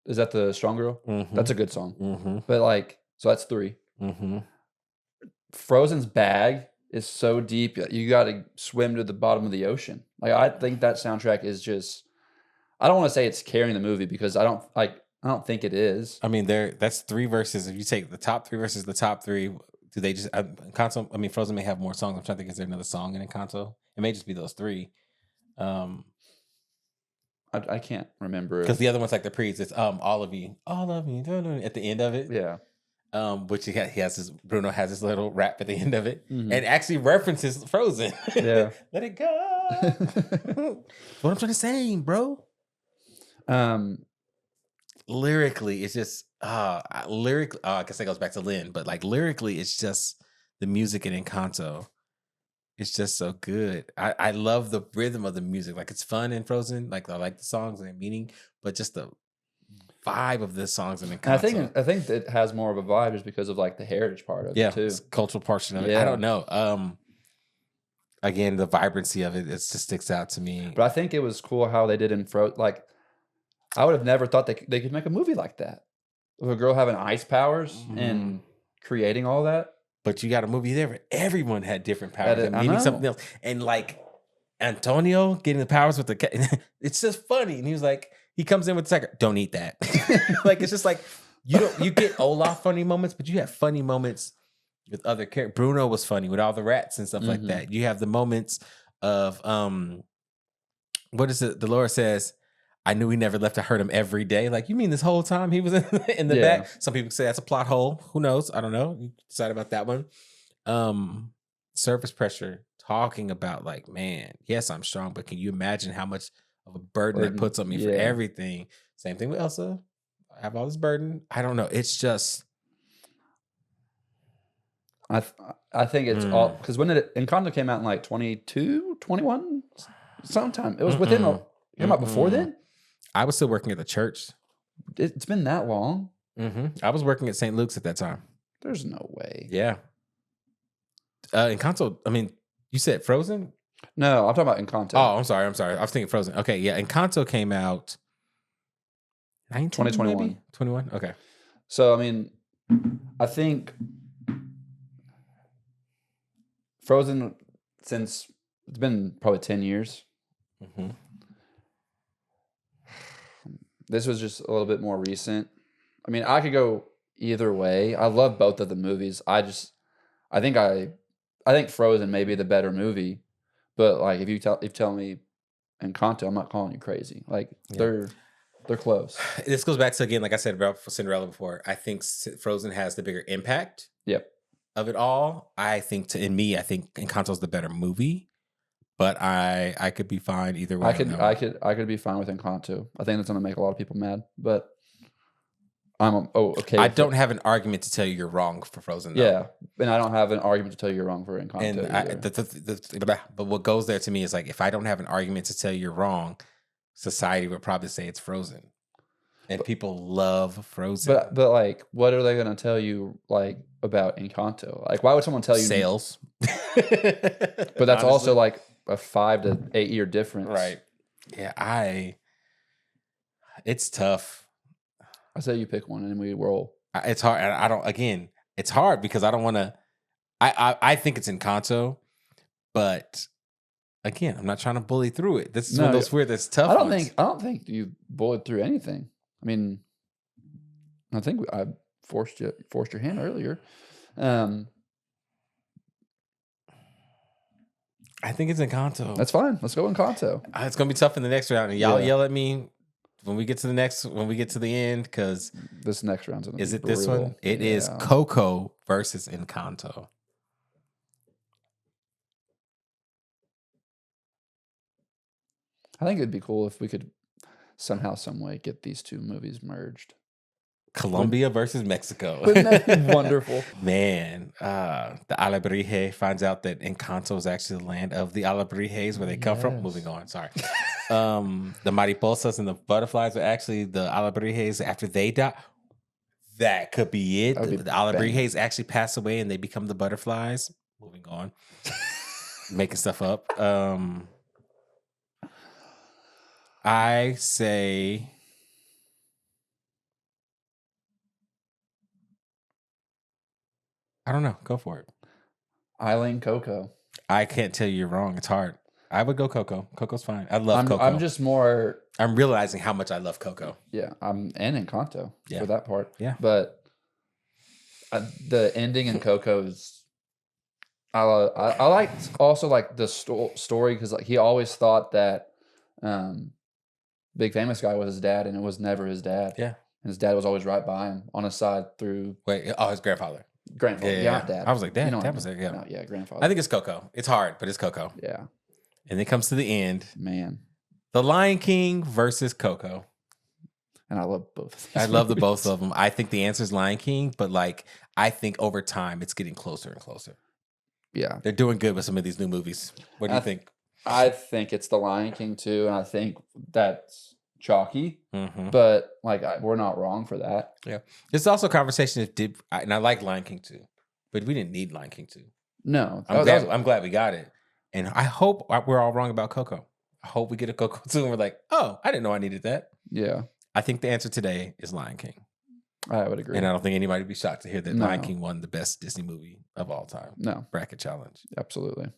Is that the Strong Girl? Mm-hmm. That's a good song. Mm-hmm. But like, so that's 3. Mm-hmm. Frozen's bag is so deep, you got to swim to the bottom of the ocean. Like, I think that soundtrack is just, I don't want to say it's carrying the movie because I don't think it is. I mean, that's 3 verses. If you take the top 3 versus the top 3, do they just Encanto? I mean, Frozen may have more songs. I'm trying to think, is there another song in Encanto? It may just be those 3. I can't remember because the other one's like the pre's. It's all of you at the end of it. Yeah. Which Bruno has this little rap at the end of it, and actually references Frozen. Yeah. Let it go. What I'm trying to say, bro. Lyrically, it's just lyrically. I guess that goes back to Lynn, but like lyrically, it's just the music in Encanto. It's just so good. I love the rhythm of the music. Like it's fun in Frozen. Like I like the songs and their meaning, but just the vibe of the songs in Encanto. I think it has more of a vibe just because of like the heritage part of it too. It's cultural portion of it. I don't know. Again, the vibrancy of it just sticks out to me. But I think it was cool how they did in Frozen. Like I would have never thought they could make a movie like that. of a girl having ice powers and creating all that. But you got a movie there where everyone had different powers and meaning something else. And like Antonio getting the powers with the cat, it's just funny. And he was like, he comes in with the second, don't eat that. Like, it's just like, you get Olaf funny moments, but you have funny moments with other characters. Bruno was funny with all the rats and stuff like that. You have the moments of, what is it? Dolores says, I knew he never left to hurt him every day. Like, you mean this whole time he was in the back? Some people say that's a plot hole. Who knows? I don't know. You decide about that one. Surface pressure, talking about like, man, yes, I'm strong, but can you imagine how much of a burden it puts on me for everything? Same thing with Elsa. I have all this burden. I don't know. It's just. I think it's all because when Encanto came out in like 22, 21, sometime. It was within it came out before then. I was still working at the church. It's been that long. I was working at St. Luke's at that time. There's no way. Yeah. Encanto, I mean, you said Frozen? No, I'm talking about Encanto. Oh, I'm sorry. I was thinking Frozen. Okay, yeah. Encanto came out 2021. Maybe? 21? Okay. So, I mean, I think Frozen, since it's been probably 10 years. This was just a little bit more recent. I mean, I could go either way. I love both of the movies. I think Frozen may be the better movie, but like if you tell me Encanto, I'm not calling you crazy. Like they're close. This goes back to, again, like I said about Cinderella before. I think Frozen has the bigger impact. Of it all. I think Encanto's the better movie. But I could be fine either way. I could be fine with Encanto. I think that's going to make a lot of people mad, but I'm okay. I don't have an argument to tell you you're wrong for Frozen. Though. Yeah, and I don't have an argument to tell you you're wrong for Encanto. And but what goes there to me is like, if I don't have an argument to tell you you're wrong, society would probably say it's Frozen, and people love Frozen. But like, what are they going to tell you like about Encanto? Like, why would someone tell you sales? But that's honestly, also like a 5 to 8 year difference. Right. Yeah, it's tough. I say you pick one and we roll. It's hard. It's hard because I don't want to, I think it's Encanto, but again, I'm not trying to bully through it. This is one of those weird, that's tough. I don't think you bullied through anything. I mean, I think I forced your hand earlier. I think it's Encanto. That's fine. Let's go Encanto. It's gonna be tough in the next round, and y'all yell at me when we get to the end, because this next round is it this one? It is Coco versus Encanto. I think it'd be cool if we could somehow, some way get these two movies merged. Colombia versus Mexico. Wouldn't that be wonderful? Man, the Alebrije finds out that Encanto is actually the land of the Alebrijes, where they come from. Moving on, sorry. The mariposas and the butterflies are actually the Alebrijes after they die. That could be it. The Alebrijes actually pass away and they become the butterflies. Moving on. Making stuff up. I say... I don't know. Go for it. I lean Coco. I can't tell you you're wrong. It's hard. I would go Coco. Coco's fine. I love Coco. I'm just more... I'm realizing how much I love Coco. Yeah. And Encanto for that part. Yeah. But the ending in Coco is... I like also like the story because like he always thought that Big Famous Guy was his dad and it was never his dad. Yeah. And his dad was always right by him on his side through... his grandfather. Grandfather, yeah, dad. I was like, Dad, Dad was there, No, grandfather. I think it's Coco. It's hard, but it's Coco. Yeah. And it comes to the end. Man. The Lion King versus Coco. And I love both. I love the both of them. I think the answer is Lion King, but like, I think over time it's getting closer and closer. Yeah. They're doing good with some of these new movies. What do you think? I think it's the Lion King too, and I think that's chalky, but like we're not wrong for that. Yeah, there's also a conversation and I like Lion King 2, but we didn't need Lion King 2. No, I'm glad we got it, and I hope we're all wrong about Coco. I hope we get a Coco 2 and we're like, oh, I didn't know I needed that. Yeah, I think the answer today is Lion King. I would agree. And I don't think anybody would be shocked to hear that Lion King won the best Disney movie of all time. No. Bracket challenge. Absolutely.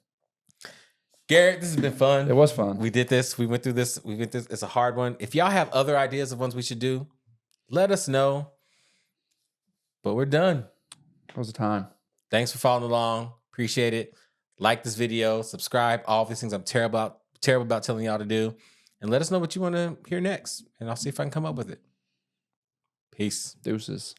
Garrett, this has been fun. It was fun. We did this. We went through this. It's a hard one. If y'all have other ideas of ones we should do, let us know. But we're done. It was a time. Thanks for following along. Appreciate it. Like this video. Subscribe. All these things I'm terrible about telling y'all to do. And let us know what you want to hear next. And I'll see if I can come up with it. Peace. Deuces.